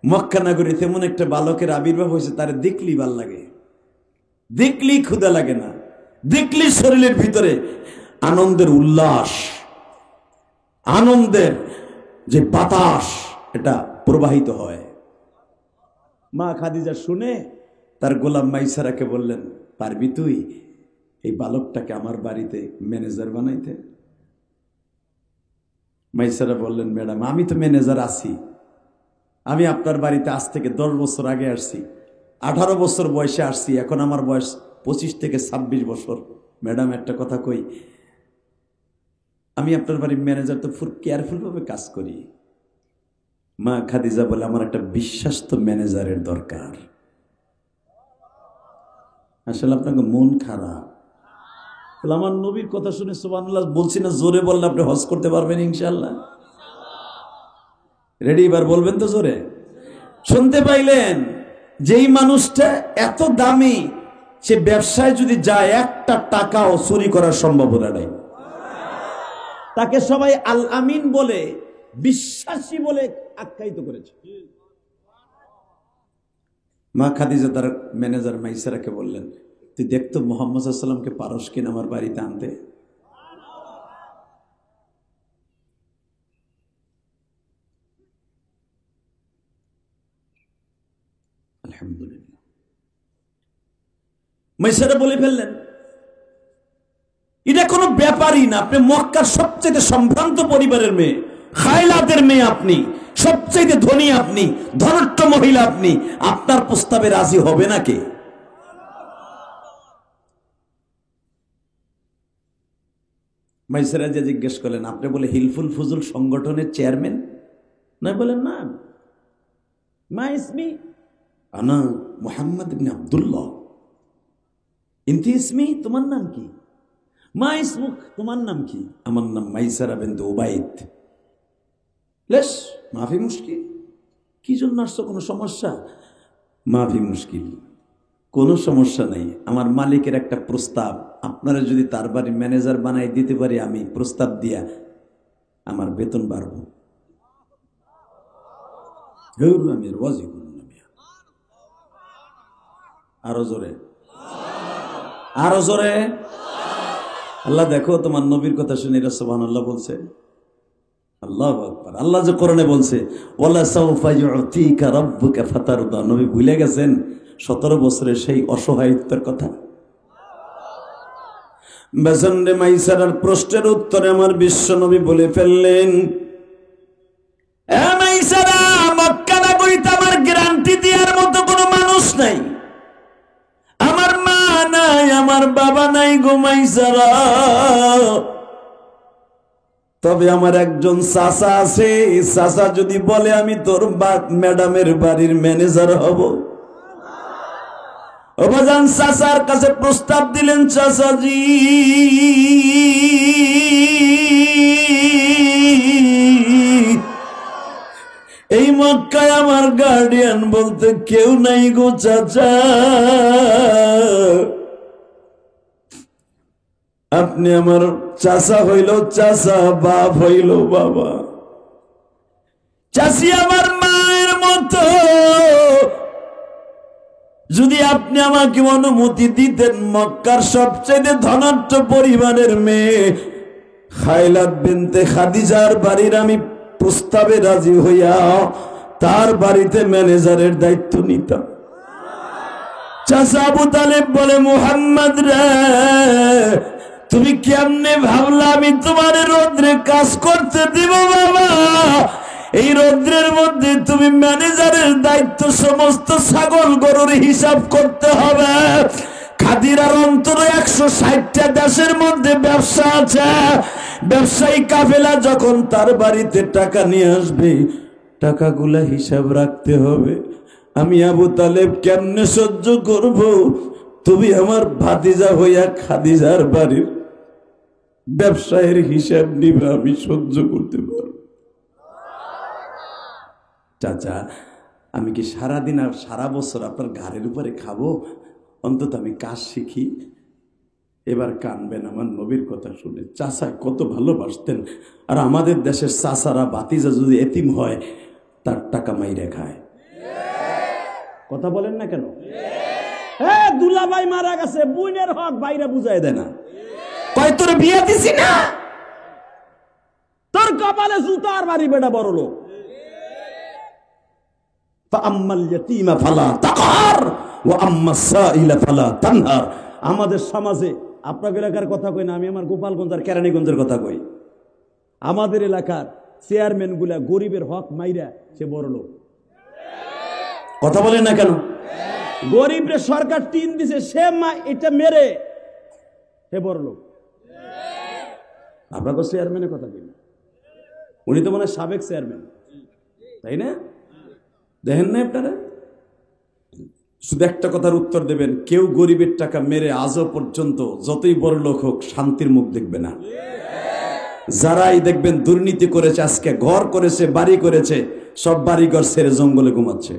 মক্কা নগরীতে এমন একটা বালকের আবির্ভাব হয়েছে, তার দেখলি ভাল লাগে, দেখলি ক্ষুধা লাগে না, দেখলি শরীরের ভিতরে আনন্দের উল্লাস, আনন্দের যে বাতাস এটা প্রবাহিত হয়। মা খাদিজা শুনে তার গোলাম মাইসারাকে বললেন, পারবি তুই এই বালকটাকে আমার বাড়িতে ম্যানেজার বানাইতে? মাইসারা বললেন, ম্যাডাম আমি তো ম্যানেজার আছি, আমি আপনার বাড়িতে আজ থেকে 10 বছর আগে আসছি, 18 বছর বয়সে আসছি, এখন আমার বয়স 25 থেকে 26 বছর। ম্যাডাম একটা কথা কই, আমি আপনার বাড়ির ম্যানেজার তো খুব কেয়ারফুল ভাবে কাজ করি। মা খাদিজা বলে, আমার একটা বিশ্বস্ত ম্যানেজারের দরকার। আসলে আপনাকে মন খারাপ, আমার নবীর কথা শুনে সুবহানাল্লাহ বলছি না, জোরে বললে আপনি হজ করতে পারবেন ইনশাআল্লাহ। রেডি? এবার বলবেন তো জোরে। শুনতে পাইলেন? যেই মানুষটা এত দামি, সে ব্যবসায় যদি যায় একটা টাকাও চুরি করার সম্ভাবনা নেই। তাকে সবাই আল আমিন বলে, বিশ্বাসী বলে আখ্যায়িত করেছে। মা খাদিজা তার ম্যানেজার মাইসারাকে বললেন, তুই দেখতো মুহাম্মদ সাল্লাল্লাহু আলাইহি ওয়াসাল্লামকে পারস কিনা আমার বাড়িতে আনতে। আলহামদুলিল্লাহ। মাইসারা বলে ফেললেন, এটা কোনো ব্যাপারই না, আপনি মক্কার সবচেয়ে সম্ভ্রান্ত পরিবারের মেয়ে, খায়লাতের মেয়ে, আপনি সবচেয়ে ধনী, আপনি ধনাঢ্য মহিলা, আপনি আপনার প্রস্তাবে রাজি হবে না কে? মাইসারা যে জিজ্ঞেস করলেন, আপনি বলে হিলফুল ফুজুল সংগঠনের চেয়ারম্যান? না, বলেন না, মা ইসমি আনা মুহাম্মদ ইবনে আব্দুল্লাহ, ইনতি ইসমি, তোমার নাম কি? মা ইসমুক, তোমার নাম কি? আমার নাম মাইসারা বিনতে উবাইদ। লেশ মাফি মুশকিল, কি জন্য আসছো, কোনো সমস্যা? মাফি মুশকিল, কোনো সমস্যা নাই, আমার মালিকের একটা প্রস্তাব, আপনারা যদি তার বাড়ির ম্যানেজার বানাই দিতে পারি, আমি প্রস্তাব দিয়া আমার বেতন বাড়বো। আমি রাজি করুন না। আরো জোরে, আরো জোরে। আল্লাহ দেখো তোমার নবীর কথা শুনে এরা সুবহানাল্লাহ বলছে। আল্লাহু আকবার। আল্লাহ যে কোরআনে বলছে, ওয়ালা সাউফা ইউতিকা রাব্বুকা ফাতারদা, নবী ভুলে গেছেন 17 বছরের সেই অসহায়ত্বের কথা। বেজন্ডে মাইসারার প্রশ্নের উত্তরে আমার বিশ্ব নবী বলে ফেললেন, এ মাইসারা, মক্কা নগরীতে আমার গ্যারান্টি দেওয়ার মতো কোনো মানুষ নাই, আমার মা নাই, আমার বাবা নাই গো মাইসারা, তবে আমার একজন চাচা আছে, চাচা যদি বলে আমি তোর ম্যাডামের বাড়ির ম্যানেজার হব। অবাজান চাচার কাছে প্রস্তাব দিলেন, চাচাজি এই মক্কায় আমার গার্ডিয়ান বলতে কেউ নাই গো চাচা, আপনি আমার চাচা হইল চাচা, বাপ হইল বাবা। চাচি আমার মায়ের মতো। যদি আপনি আমাকে অনুমতি দিতেন, মক্কার সবচেয়ে ধনাঢ্য পরিবারের মেয়ে খাইলাত বিনতে খাদিজার বাড়ির আমি প্রস্তাবে রাজি হইয়া তার বাড়িতে ম্যানেজারের দায়িত্ব নিতাম। চাচা আবু তালেব বলে, মুহাম্মদ রে, তুমি কেমনে ভাবলা আমি তোমার রৌদ্রে কাজ করতে দিব বাবা? এই রৌদ্রের মধ্যে তুমি ম্যানেজারের দায়িত্ব, সমস্ত ছাগল গরুর হিসাব করতে হবে। খাদিরার অন্তরে 160টা দেশের মধ্যে ব্যবসা আছে। ব্যবসায়ী কাফেলা যখন তার বাড়িতে টাকা নিয়ে আসবে, টাকাগুলা হিসাব রাখতে হবে। আমি আবু তালেব কেমনে সহ্য করব? তুমি আমার ভাতিজা হইয়া খাদিজার বাড়ির ব্যবসায়ের হিসাব নিবে, আমি সহ্য করতে পারব? চাচা, আমি কি সারাদিন আর সারা বছর আপনার ঘাড়ের উপরে খাবো? অন্তত আমি কাজ শিখি। এবার কানবেন আমার নবীর কথা শুনে। চাচা কত ভালোবাসতেন। আর আমাদের দেশের চাচারা ভাতিজা যদি এতিম হয়, তার টাকা মাইরে খায়। কথা বলেন না কেন? হ্যাঁ, দুলাভাই মারা গেছে, বোনের হক বাইরে বুঝাই দেয় না। কয় তোর বিয়ে দিছি না, তোর কপালে জুতার বাড়ি, বেটা বড় লোক। আমাদের সমাজে, আপনার এলাকার কথা কই না, আমি আমার গোপালগঞ্জ আর কেরানীগঞ্জের কথা কই। আমাদের এলাকার চেয়ারম্যান গুলা গরিবের হক মাইরা সে বড় লোক। কথা বলেন না কেন? গরিবরে সরকার টিন দিছে, সে এটা মেরে সে বড় লোক। আপনার চেয়ারম্যানের কথা কই না, উনি তো মনে হয় সাবেক চেয়ারম্যান, তাই না? দেখেন না আপনারা? শুধু একটা কথার উত্তর দেবেন, কেউ গরিবের টাকা মেরে আজও পর্যন্ত যতই বড় লোক হোক শান্তির মুখ দেখবে না। যারাই দেখবেন দুর্নীতি করেছে, আজকে ঘর করেছে, বাড়ি করেছে, সব বাড়িঘর ছেড়ে জঙ্গলে ঘুমাচ্ছে।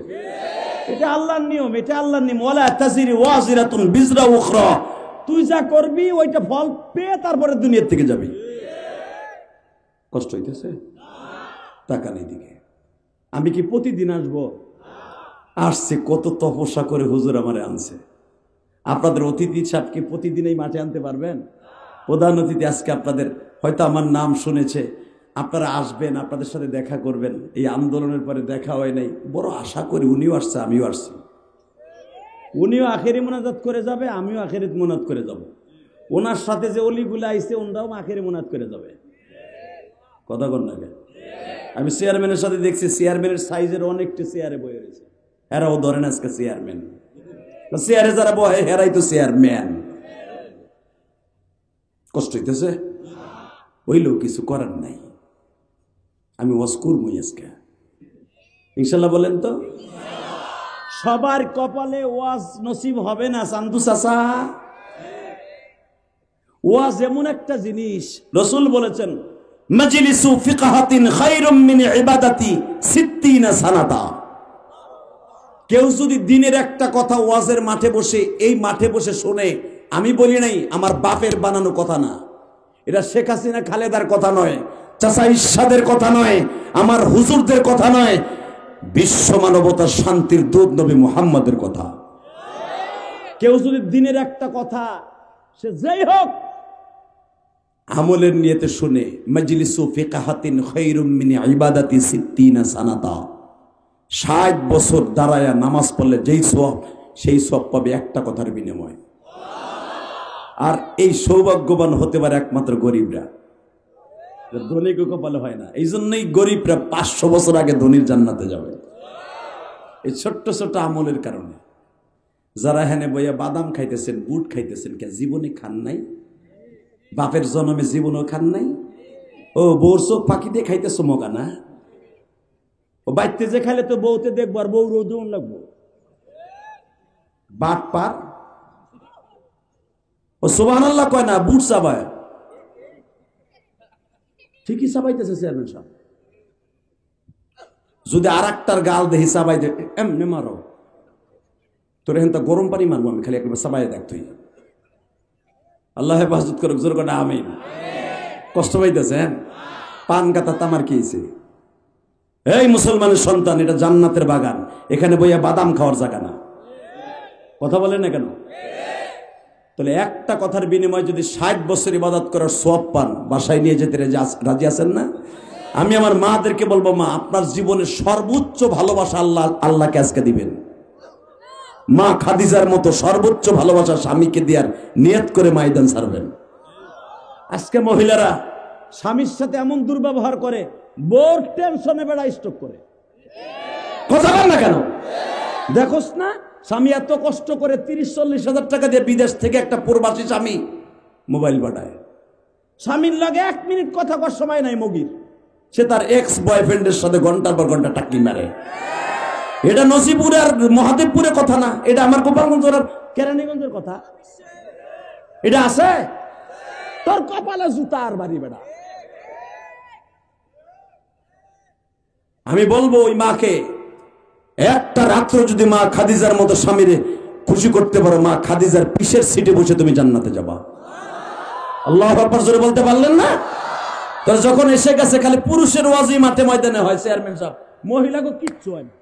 এটা আল্লাহর নিয়ম, এটা আল্লাহর নিয়ম। ওয়ালা তাজিরি ওয়াজিরাতুন বিজরা উখরা। তুই যা করবি ওইটা ফল পেয়ে তারপরে দুনিয়া থেকে যাবি। কষ্ট হইতেছে? টাকা নেই দিকে। আমি কি প্রতিদিন আসবো? আসছে, কত তপস্যা করে হুজুর আমারে আনছে। আপনাদের অতিথি সাহেব কি প্রতিদিন এই মাঠে আনতে পারবেন? প্রধান অতিথি আজকে আপনাদের হয়তো আমার নাম শুনেছে, আপনারা আসবেন, আপনাদের সাথে দেখা করবেন। এই আন্দোলনের পরে দেখা হয় নাই, বড় আশা করি উনিও আসছে, আমিও আসছি। উনিও আখেরি মোনাজাত করে যাবে, আমিও আখেরি মোনাজাত করে যাব। ওনার সাথে যে অলিগুলা আইছে ওনারাও আখেরি মোনাজাত করে যাবে। কথা কন না কেন? আমি চেয়ারম্যানের সাথে দেখছি, চেয়ারম্যানের সাইজের অনেকটা চেয়ারে বয়ে রয়েছে। এরাও ধরেন আজকে চেয়ারম্যান। চেয়ারে যারা বহে হেরাই তো চেয়ারম্যান। কষ্ট হইতেছে? হইলেও কিছু করার নাই। আমি ওয়াজ করবই আজকে ইনশাল্লাহ। বলেন তো, সবার কপালে ওয়াজ নসিব হবে না চান্দু চাচা। ওয়াজ এমন একটা জিনিস, রাসূল বলেছেন, মাজলিসু ফিকহাতিন খায়রুম মিন ইবাদাতি 60 সানাতা। কেউ যদি দিনের একটা কথা ওয়াজের মাঠে বসে, এই মাঠে বসে শোনে, আমি বলি নাই, আমার বাপের বানানো কথা না, এটা শেখ হাসিনা খালেদার কথা নয়, চাচা ইরশাদের কথা নয়, আমার হুজুরদের কথা নয়, বিশ্ব মানবতার শান্তির দূত নবী মুহাম্মদের কথা। কেউ যদি দিনের একটা কথা, সে যেই হোক, আমলের নিয়তে শুনে, মাজলিসু ফিকহাতিন খায়রুম মিন ইবাদাতি 60 সানাতা, 60 বছর দাঁড়ায়া নামাজ পড়লে যেই সওয়াব, সেই সওয়াব পাবে একটা কথার বিনিময়ে। আর এই সৌভাগ্যবান হতে পারে একমাত্র গরিবরা, ধনীর কপালে হয় না। এই জন্যই গরিবরা 500 বছর আগে ধনীর জান্নাতে যাবে, এই ছোট্ট ছোট্ট আমলের কারণে। যারা হেনে বইয়া বাদাম খাইতেছেন, বুট খাইতেছেন, কে জীবনে খান নাই? বাপের জন্মে জীবনও খান নাই? ও বউর চোখ ফাঁকি দিয়ে খাইতেছ মগা না? ও বাইতে যে খাইলে তো বউতে দেখবো, আর বউ রোদ লাগবো। বাট পার ও সুবহানাল্লাহ কয় না, বুট চাবায়। ঠিকই চাবাইতেছে চেয়ারম্যান সাহেব। যদি আর একটার গাল দেখি চাবাই দে, এমনি মারো, তোর এখন তো গরম পানি মারবো আমি, খালি একবার চাবাই দেখ তুই। আল্লাহ হেফাজত করুক, জোর করে আমিন। কষ্ট পাইতেছেন? পান কাতা তামার খেয়েছে। এই মুসলমানের সন্তান, এটা জান্নাতের বাগান, এখানে বইয়া বাদাম খাওয়ার জায়গা না। কথা বলেন না কেন? তাহলে একটা কথার বিনিময়ে যদি 60 বছর ইবাদত করার সওয়াব পান, বাসায় নিয়ে যেতে রাজি আছেন না? আমি আমার মাদেরকে বলবো, মা আপনার জীবনের সর্বোচ্চ ভালোবাসা আল্লাহকে আজকে দিবেন। মা খাদিজার মতো সর্বোচ্চ ভালোবাসা স্বামীকে দেওয়ার নিয়ত করে ময়দান ছাড়বেন। আজকে মহিলারা স্বামীর সাথে এমন দুর্ব্যবহার করে, বোর টেনশনে বেড়া স্ট্রোক করে। কথা বল না কেন? দেখোস না স্বামী এত কষ্ট করে 30-40 হাজার টাকা দিয়ে বিদেশ থেকে একটা প্রবাসী স্বামী মোবাইল পাঠায়, স্বামীর লাগে 1 মিনিট কথা কর সময় নাই মগির, সে তার এক্স বয়ফ্রেন্ডের সাথে ঘন্টার পর ঘন্টা টাকি মারে। এটা নসিপুর আর মহাদেবপুরের কথা না, এটা আমার গোপালগঞ্জ আর কেরানীগঞ্জের কথা। এটা আছে তোর কপালে জুতা আর বাড়ি বেড়া। আমি বলবো ওই মাকে, একটা রাত্র যদি মা খাদিজার মতো স্বামীরে খুশি করতে পারো, মা খাদিজার পিসের সিটে বসে তুমি জান্নাতে যাবা। আল্লাহু আকবার জোরে বলতে পারলেন না? তোর যখন এসে গেছে খালি পুরুষের ওয়াজি মাঠে ময়দানে হয়, চেয়ারম্যান সাহেব, মহিলাকে কিচ্ছু হয় না।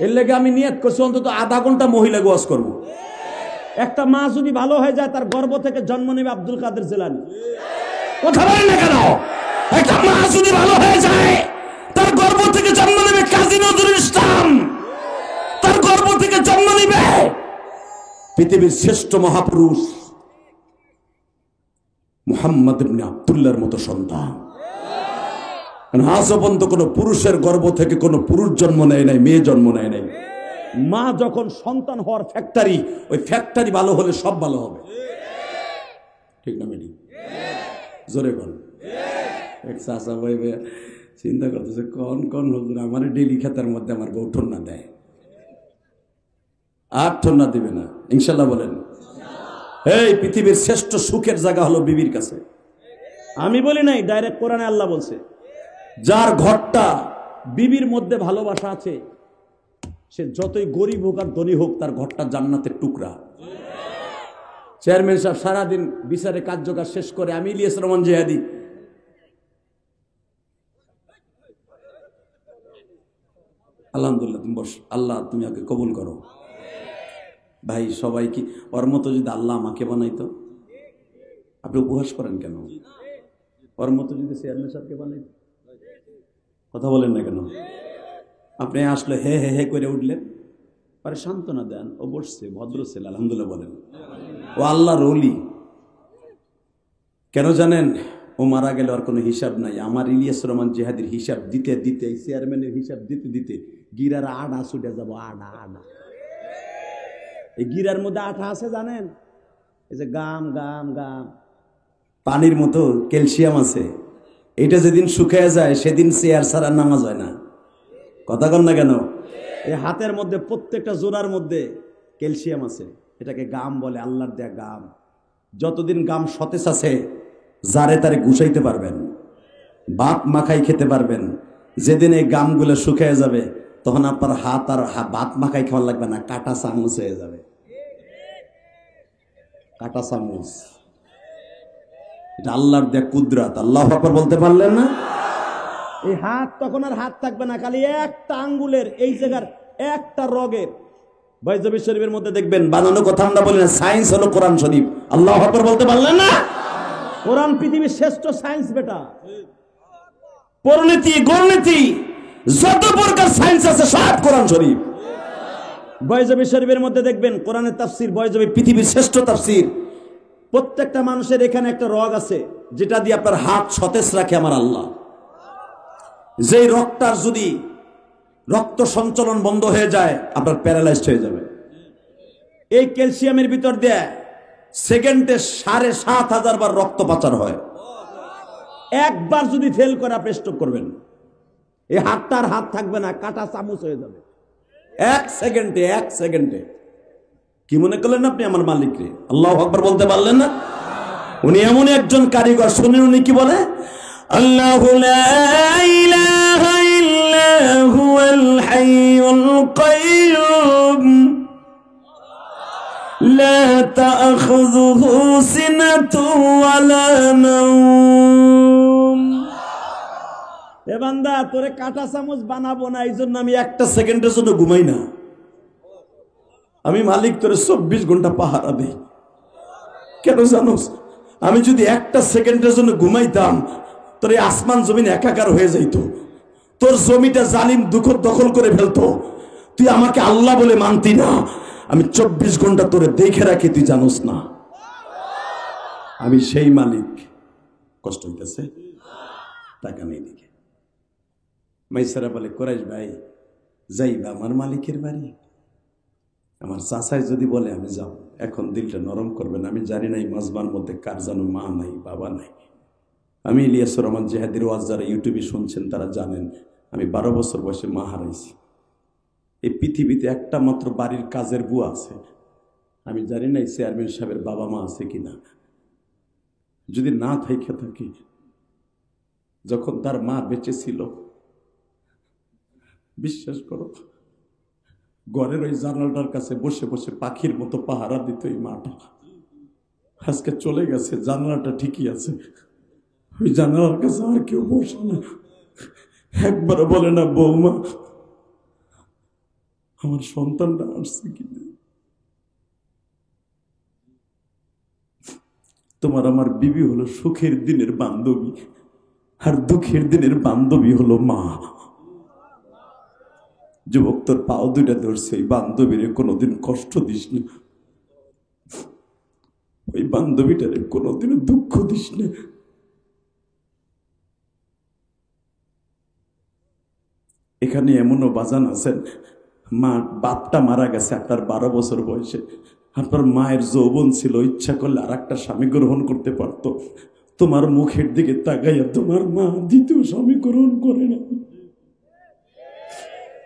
এর লেগে আমি নিয়ত করছি অন্তত আধা ঘন্টা মহিলাকে ওয়াজ করব। একটা মা যদি ভালো হয়ে যায়, তার গর্ভ থেকে জন্ম নেবে আব্দুল কাদের জিলানী। কথা বলেন না কেন? একটা মা যদি ভালো হয়ে যায়, তার গর্ভ থেকে জন্ম নেবে কাজী নজরুল ইসলাম, তার গর্ভ থেকে জন্ম নেবে পৃথিবীর শ্রেষ্ঠ মহাপুরুষ মুহাম্মদ ইবনে আব্দুল্লাহর মতো সন্তান। আজ পর্যন্ত কোন পুরুষের গর্ভ থেকে কোন পুরুষ জন্ম নেয় নাই, মেয়ে জন্ম নেয় নাই। মা যখন সন্তান হওয়ার ফ্যাক্টরি, ওই ফ্যাক্টরি ভালো হলে সব ভালো হবে। ঠিক না মেডি? জোরে বল। এক চাচা ভাই চিন্তা করতেছে, কোন কোন হুজুর আমার ডেলি খাতার মধ্যে আমার বউ ঠন্না দেয়, আর ঠন্না দিবে না ইনশাল্লাহ বলেন। এই পৃথিবীর শ্রেষ্ঠ সুখের জায়গা হলো বিবির কাছে। আমি বলি নাই, ডাইরেক্ট কোরআনে আল্লাহ বলছে, যার ঘরটা বিবির মধ্যে ভালোবাসা আছে, সে যতই গরিব হোক আর ধনী হোক, তার ঘরটা জান্নাতের টুকরা। চেয়ারম্যান সাহেব সারাদিন বিচারে কার্যকাজ শেষ করে, আমি ইলিয়াস রহমান জিহাদি আলহামদুলিল্লাহ, তুমি বস, আল্লাহ তুমি ওকে কবুল করো। ভাই সবাই কি ওর মতো যদি আল্লাহ আমাকে বানাইতো? আপনি উপহাস করেন কেন? ওর মতো যদি চেয়ারম্যান সাহেবকে বানাইতো? কথা বলেন না কেন? আপনি আসলে হে হে হে করে উঠলেন, পরে সান্ত্বনা দেন, ও বসছে, ভদ্র ছেলে, আলহামদুলিল্লাহ বলেন। ও আল্লাহর ওলি। কেন জানেন? ও মারা গেলে আর কোনো হিসাব নাই। আমার ইলিয়াস রহমান জিহাদির হিসাব দিতে দিতে, চেয়ারম্যানের হিসাব দিতে দিতে গিরার আড়া ছুটে যাবো। আড়া আড়া, এই গিরার মধ্যে আঠা আছে জানেন? এই যে গাম গাম গাম, পানির মতো ক্যালসিয়াম আছে। এটা যেদিন শুকিয়ে যায়, সেদিন চেয়ার ছাড়া নামাজ হয় না। কথা কন না কেন? এই হাতের মধ্যে প্রত্যেকটা জোড়ার মধ্যে ক্যালসিয়াম আছে, এটাকে গাম বলে, আল্লাহর দেয়া গাম। যতদিন গাম সতেজ আছে, যারে তারে গুছাইতে পারবেন, ভাত মাখাই খেতে পারবেন। যেদিন এই গামগুলো শুকিয়ে যাবে, তখন আপনার হাত আর ভাত মাখাই খাওয়া লাগবে না, কাটা চামচ হয়ে যাবে। কাটা চামচ, এটা আল্লাহর দেয়া কুদরত। আল্লাহু আকবার বলতে পারলেন না? এই হাত তখন আর হাত থাকবে না, খালি একটা আঙ্গুলের এই জায়গার একটা রগের। বাইজাবি শরীফের মধ্যে দেখবেন বানানো কথা আমরা বলি না, সায়েন্স হলো কোরআন শরীফ। আল্লাহু আকবার বলতে পারলেন না? কোরআন পৃথিবীর শ্রেষ্ঠ সায়েন্স বেটা। পরিণতি গণনীতি যত প্রকার সায়েন্স আছে সব কোরআন শরীফ। বাইজাবি শরীফের মধ্যে দেখবেন কোরআনের তাফসীর, বাইজাবি পৃথিবীর শ্রেষ্ঠ তাফসীর। প্রত্যেকটা মানুষের এখানে একটা রগ আছে, যেটা দিয়ে আপনার হাত সতেজ রাখে আমার আল্লাহ। যেই রগটার যদি রক্ত সঞ্চালন বন্ধ হয়ে যায়, আপনার প্যারালাইজড হয়ে যাবে। এই ক্যালসিয়ামের ভিতর দিয়ে সেকেন্ডে ৭,৫০০ বার রক্ত পাচার হয়। একবার যদি ফেল করে আপনি স্ট্রোক করবেন। এই হাতটার হাত থাকবে না, কাটা চামচ হয়ে যাবে এক সেকেন্ডে। কি মনে করলেন আপনি আমার মালিকরে? আল্লাহু আকবার বলতে পারলেন না? উনি এমন একজন কারিগর। শুনেন উনি কি বলে, আল্লাহু লা ইলাহা ইল্লা হুয়াল হাইয়ুল কাইয়্যুম লা তাখুযুহু সিনাতু ওয়ালা নাওম। এ বান্দা, তোরে কাঁটা চামচ বানাবো না, এই জন্য আমি একটা সেকেন্ডের জন্য ঘুমাই না। আমি মালিক তোরে 24 ঘন্টা পাহারা দেই। কেন জানোস? আমি যদি একটা সেকেন্ডের জন্য ঘুমাইতাম, তোর এই আসমান জমিন একাকার হয়ে যাইতো, তোর জমিটা জালিম দখল করে ফেলতো, তুই আমাকে আল্লাহ বলে মানতি না। আমি 24 ঘন্টা তোরে দেখে রাখি, তুই জানোস না আমি সেই মালিক। কষ্ট হইতেছে? টাকা নেই দিকে মাইসারা বলে, কোরাইশ ভাই যাইবা আমার মালিকের বাড়ি? আমার চাচাই যদি বলে আমি যাব, এখন দিলটা নরম করবেন। আমি জানি না এই মাজমার মধ্যে কার যেন মা নাই, বাবা নাই। আমি ইলিয়াসুর রহমান জিহাদির ওয়াজ যারা ইউটিউবে শুনছেন তারা জানেন, আমি 12 বছর বয়সে মা হারাইছি। এই পৃথিবীতে একটা মাত্র বাড়ির কাজের বুয়া আছে। আমি জানি না এই চেয়ারম্যান সাহেবের বাবা মা আছে কিনা। যদি না থাইকে থাকি, যখন তার মা বেঁচে ছিল, বিশ্বাস করো, ঘরের ওই জানালাটার কাছে বসে বসে পাখির মতো পাহারা দিত এই মাটা। আজকে চলে গেছে, জানালাটা ঠিকই আছে, ওই জানালার কাছে আর কেউ বসে না। একবারও বলে না, বৌমা আমার সন্তানটা আসছে কিনা। তোমার আমার বিবি হলো সুখের দিনের বান্ধবী, আর দুঃখের দিনের বান্ধবী হলো মা। যুবক, তোর পাও দুইটা ধরছে, এই বান্ধবীরে কোনোদিন কষ্ট দিস না, ওই বান্ধবীটারে কোনোদিন দুঃখ দিস না। এখানে এমনও বাজান আছেন, মা বাপটা মারা গেছে আপনার 12 বছর বয়সে, আপনার মায়ের যৌবন ছিল, ইচ্ছা করলে আর একটা স্বামী গ্রহণ করতে পারতো। তোমার মুখের দিকে তাকাইয়া তোমার মা দ্বিতীয় স্বামী গ্রহণ করে না,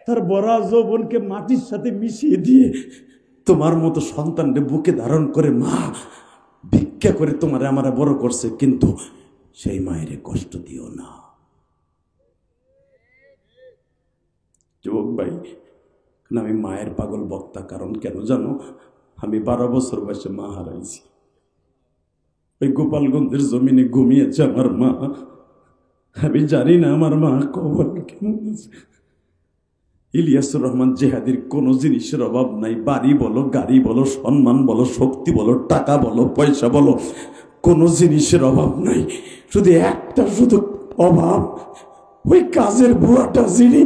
তার বড় যৌবনকে মাটির সাথে মিশিয়ে দিয়ে তোমার মতো সন্তানকে বুকে ধারণ করে মা ভিক্ষা করে তোমার আমার বড় করছে। কিন্তু সেই মায়ের কষ্ট দিও না। যুবক ভাই, আমি মায়ের পাগল বক্তা, কারণ কেন জানো? আমি 12 বছর বয়সে মা হারাইছি। ওই গোপালগঞ্জের জমিনে ঘুমিয়েছে আমার মা। আমি জানি না আমার মা কবর কেমন আছে। ইলিয়াসুর রহমান জিহাদির কোনো জিনিসের অভাব নাই। বাড়ি বলো, গাড়ি বলো, সম্মান বলো, শক্তি বলো, টাকা বলো, পয়সা বলো, কোনো জিনিসের অভাব নাই। শুধু একটা শুধু অভাব, ওই কাজের বুয়াটা যিনি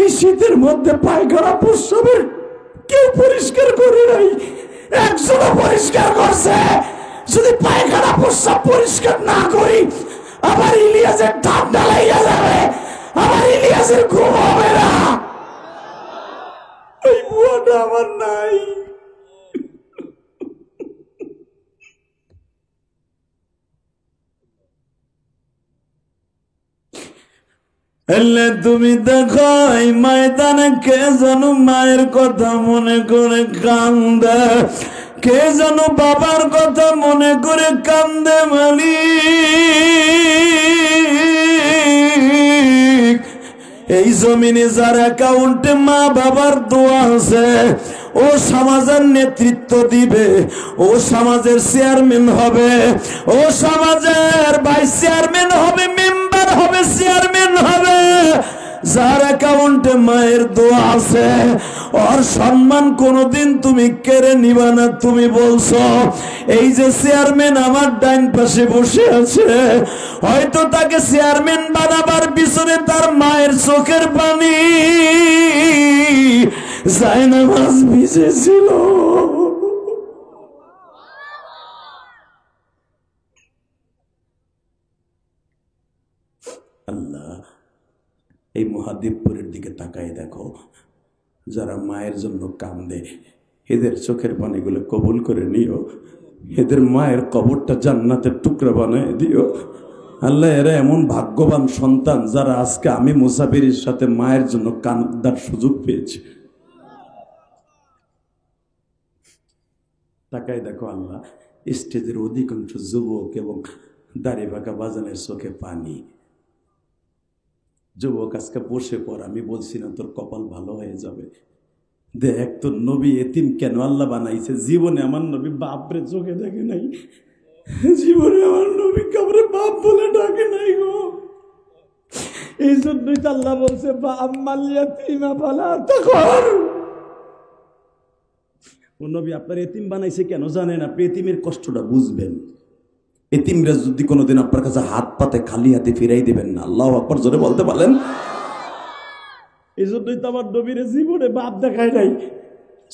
এই শীতের মধ্যে পায়খানা প্রস্রাবের কেউ পরিষ্কার করে নাই, একজনও পরিষ্কার করছে। যদি পায়খানা প্রস্রাব পরিষ্কার না করি, আবার ইলিয়াসের ঠান্ডা লেগে যাবে, আবার ইলিয়াসের ঘুম হবে না। ওই বুয়াটা আমার নাই। এলে তুমি দেখো এই ময়দানে কে যেন মায়ের কথা মনে করে কান্দে, কে যেন বাবার কথা মনে করে কান্দে। মালিক, এই জমিনে যার অ্যাকাউন্টে মা বাবার দোয়া আছে, ও সমাজের নেতৃত্ব দিবে, ও সমাজের চেয়ারম্যান হবে, ও সমাজের ভাইস চেয়ারম্যান হবে, মেম্বার হবে, চেয়ারম্যান হবে। যার অ্যাকাউন্টে মায়ের দোয়া আছে, ওর সম্মান কোনোদিন তুমি কেড়ে নিবা না। তুমি বলছো এই যে চেয়ারম্যান আমার ডাইন পাশে বসে আছে, হয়তো তাকে চেয়ারম্যান বানাবার পিছনে তার মায়ের চোখের পানি জায়নামাজ ভিজেছিল। আল্লাহ, এই মহাদেবপুরের দিকে তাকায় দেখো, যারা মায়ের জন্য কান্দে, এদের চোখের পানিগুলো কবুল করে নিও, এদের মায়ের কবরটা জান্নাতের টুকরা বানায় দিও। আল্লাহ, এরা এমন ভাগ্যবান সন্তান যারা আজকে আমি মুসাফিরের সাথে মায়ের জন্য কান্দার সুযোগ পেয়েছি। তাকায় দেখো আল্লাহ, স্টেজের অধিকাংশ যুবক এবং দাড়ি বাঁকা বাজানের চোখে পানি। যুবক, আজকে বসে পর, আমি বলছি না তোর কপাল ভালো হয়ে যাবে, দেখ তোর নবী এতিম কেন আল্লাহ বানাইছে। জীবনে আমার নবী বাপরে চোখে দেখে নাই, জীবনে আমার নবী কাউরে বাপ বলে ডাকে নাই গো। এই জন্যই তো আল্লাহ বলছে আম্মাল ইয়াতীমা ফালা তাকহার। ও নবী আপনার এতিম বানাইছে কেন জানেন? আপনি এতিমের কষ্টটা বুঝবেন। এতিমরা যদি কোনোদিন আপনার কাছে হাত পাতে খালি হাতে ফিরাই দিবেন না। আল্লাহু আকবার জোরে বলতে পারেন। এই জন্যই তো আমার নবীর জীবনে বাপ দেখায় নাই।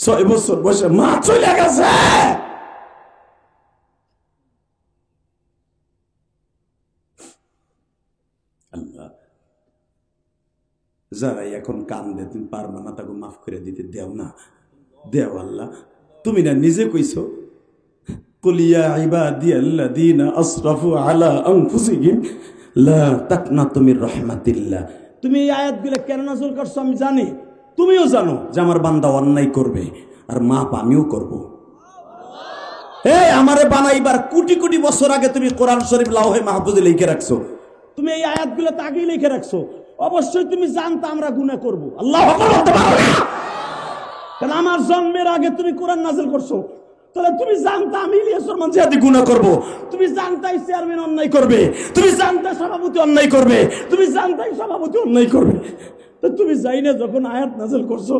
6 বছর বয়সে মা চলে গেছে। আল্লাহ যারাই এখন কান্দে তুমি পারবা না তাকে মাফ করে দিতে দেও না, দেও আল্লাহ। তুমি না নিজে কইছো কুল ইয়া ইবাদিয়াল্লাযীনা আসরাফু আলা আনফুসিহিম লা তাকনাতু মির রাহমাতিল্লাহ। তুমি এই আয়াতগুলো কেন নাযিল করছো আমি জানি, তুমিও জানো যে আমার বান্দা অন্যায় করবে আর মাপ আমিও করব। এই আমারে বানাইবার কোটি কোটি বছর আগে তুমি কোরআন শরীফ লাওহে মাহফুজে লিখে রাখছো, তুমি এই আয়াতগুলো তো আগেই লিখে রাখছো। অবশ্যই তুমি জানতা আমরা গুনাহ করব। আল্লাহু আকবার বলতে পারো না? কারণ আমার জন্মের আগে তুমি কোরআন নাযিল করছো, তাহলে তুমি জানতা আমি ইলিয়াস রহমান জিহাদি গুনাহ করব, তুমি জানতাই চেয়ারম্যান অন্যায় করবে, তুমি জানতা সভাপতি অন্যায় করবে, তুমি জানতাই সভাপতি অন্যায় করবে। তো তুমি যাই না যখন আয়াত নাযিল করছো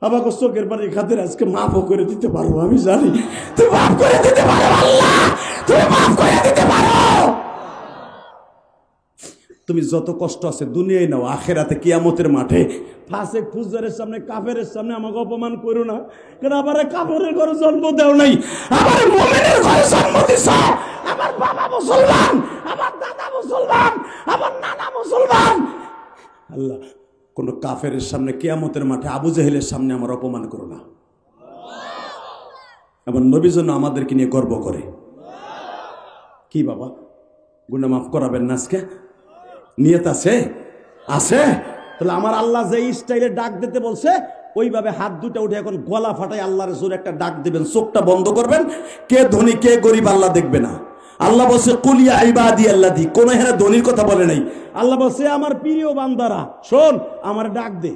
আমাকে চোখের পানি খাতির আজকে মাফও করে দিতে পারো। আমি জানি তুমি মাফ করে দিতে পারো আল্লাহ, তুমি মাফ করে দিতে পারো। তুমি যত কষ্ট আছে দুনিয়ায় নাও, আখেরাতে কিয়ামতের মাঠে ফাসেক ফুজ্জারের সামনে কাফেরের সামনে আমাকে অপমান করো না। কারণ আমারে কাফেরের ঘরে জন্ম দেও নাই, আমারে মুমিনের ঘরে জন্ম দিছ। আমার বাবা মুসলমান, আমার দাদা মুসলমান, আমার নানা মুসলমান। আল্লাহ কোন কাফেরের সামনে কিয়ামতের মাঠে আবু জেহেলের সামনে আমার অপমান করো না। আমার নবী যেন আমাদেরকে নিয়ে গর্ব করে। কি বাবা গুনাহ মাফ করাবেন না আজকে? নিয়ত আছে? আছে? তাহলে আমার আল্লাহ যে স্টাইলে ডাক দিতে বলছে ওইভাবে হাত দুটো উঠে এখন গলা ফাটাই আল্লাহর জোরে একটা ডাক দিবেন, চোখটা বন্ধ করবেন। কে ধনী কে গরিব আল্লাহ দেখবে না। আল্লাহ বলছে কুল ইয়া ইবাদিয়াল্লাযী, কোন এখানে ধনীর কথা বলে নাই। আল্লাহ বলছে আমার প্রিয় বান্দারা শোন, আমার ডাক দে,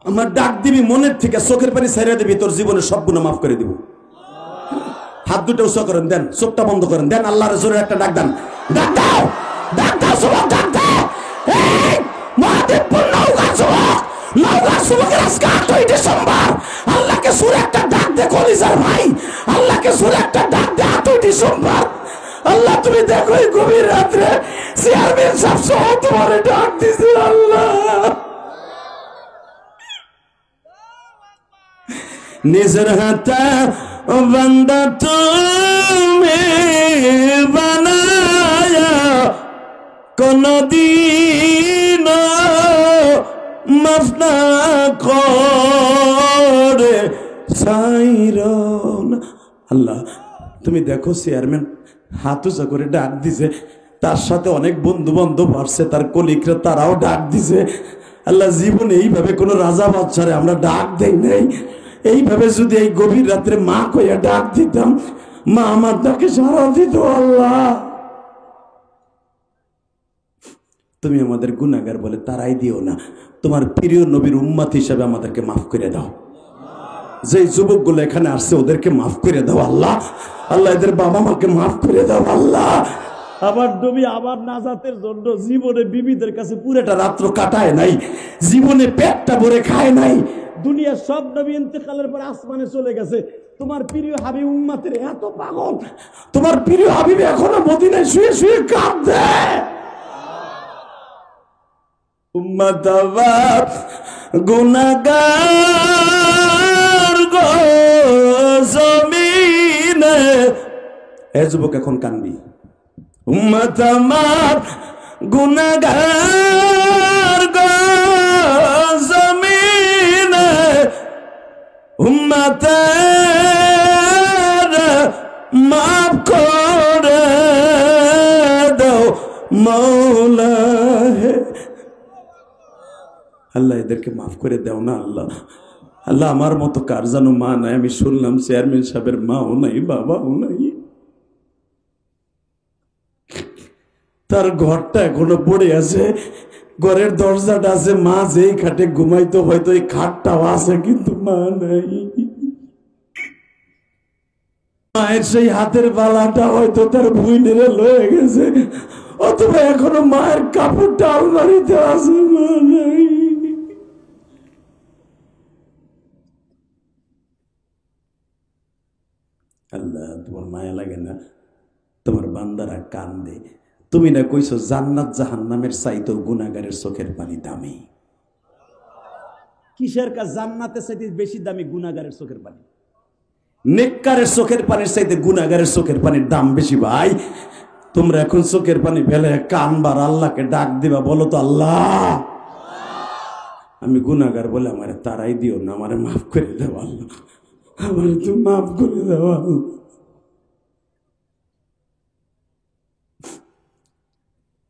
আমার ডাক দিবি মনের থেকে, চোখের পানি ছেড়ে দিবি, তোর জীবনের সব গুনাহ মাফ করে দিব। হাত দুটো উঁচু করেন, দেন চোখটা বন্ধ করেন, দেন আল্লাহর জোরে একটা ডাক দেন। ডাক দাও, ডাক দাও যুবক, ডাক দাও। এই মহাদেবপুর নওগাঁ যুবক, নওগাঁ যুবকের আজকে 8ই ডিসেম্বর। আল্লাহকে সুরে একটা ডাক দে কলিজার ভাই, আল্লাহকে সুরে একটা ডাক দে 8ই ডিসেম্বর। আল্লাহ তুমি দেখো এই গভীর রাত্রে চেয়ারম্যান সাহেব সহ তোমার ডাক দিছে। আল্লাহ নিজের হাতে বান্দা তুমি বানায়া কোনদিন মাফ না করে সাইরন। আল্লাহ তুমি দেখো চেয়ারম্যান হাত উঁচা করে ডাক দিছে, তার সাথে অনেক বন্ধু বান্ধব আসছে, তার কলিগরা তারাও ডাক দিছে। আল্লাহ জীবনে এইভাবে কোন রাজা বাদশারে আমরা ডাক দেই নাই। এইভাবে যদি এই গভীর রাত্রে মা কইয়া ডাক দিতাম, মা আমার ডাকে সাড়া দিত। আল্লাহ তুমি আমাদের গুনাহগার বলে তারাই দিও না, তোমার প্রিয় নবীর উম্মত হিসাবে আমাদেরকে মাফ করে দাও। যে যুবকগুলো এখানে আসছে ওদেরকে মাফ করে দাও আল্লাহ। আল্লাহ এদের বাবা মাকে মাফ করে দাও আল্লাহ। আবার নবী আবার নাজাতের জন্য জীবনে বিবিদের কাছে পুরোটা রাত্র কাটায় নাই, জীবনে পেটটা ভরে খায় নাই। দুনিয়ার সব নবী ইন্তেকালের পর আসমানে চলে গেছে, তোমার প্রিয় হাবিব উম্মতের এত পাগল, তোমার প্রিয় হাবিব এখনো মদিনায় শুয়ে শুয়ে কাঁদে। উম্মত আবার গুনাহগার গো জমিনে। এ যুবক এখন কানবি। উম্মত আমার গুনাহগার গো জমিনে, উম্মতের মাফ করে দাও মৌলা হে। আল্লাহ এদেরকে মাফ করে দাও না আল্লাহ। আল্লাহ আমার মতো কার জানো মা নাই, আমি শুনলাম চেয়ারম্যান সাহেবের মাও নাই বাবাও নাই, তার ঘরটা এখনো পড়ে আছে, ঘরের দরজাটা আছে, মা যেই খাটে ঘুমাইতো হয়তো এই খাটটাও আছে, কিন্তু মা নাই। মায়ের সেই হাতের বালাটা হয়তো তার ভুইনেরে লয়ে গেছে, অথবা এখনো মায়ের কাপড়টা আলমারিতে আছে, মা নাই। আল্লাহ, তোমার মায়া লাগে না? তোমার বান্দারা কান্দে। তুমি না কইছো জান্নাত জাহান্নামের চাইতো গুনাহগারের চোখের পানি দামি। কিসের কাজ? জান্নাতের চাইতে বেশি দামি গুনাহগারের চোখের পানি। নেককারের চোখের পানির চাইতে গুনাহগারের চোখের পানির দাম বেশি। ভাই, তোমরা এখন চোখের পানি ফেলে কানবার আল্লাহকে ডাক দিবা, বলো তো আল্লাহ আমি গুনাহগার বলে আমারে তারাই দিও না, আমারে মাফ করে দাও আল্লাহ, আমারে তুমি মাফ করে দাও আল্লাহ।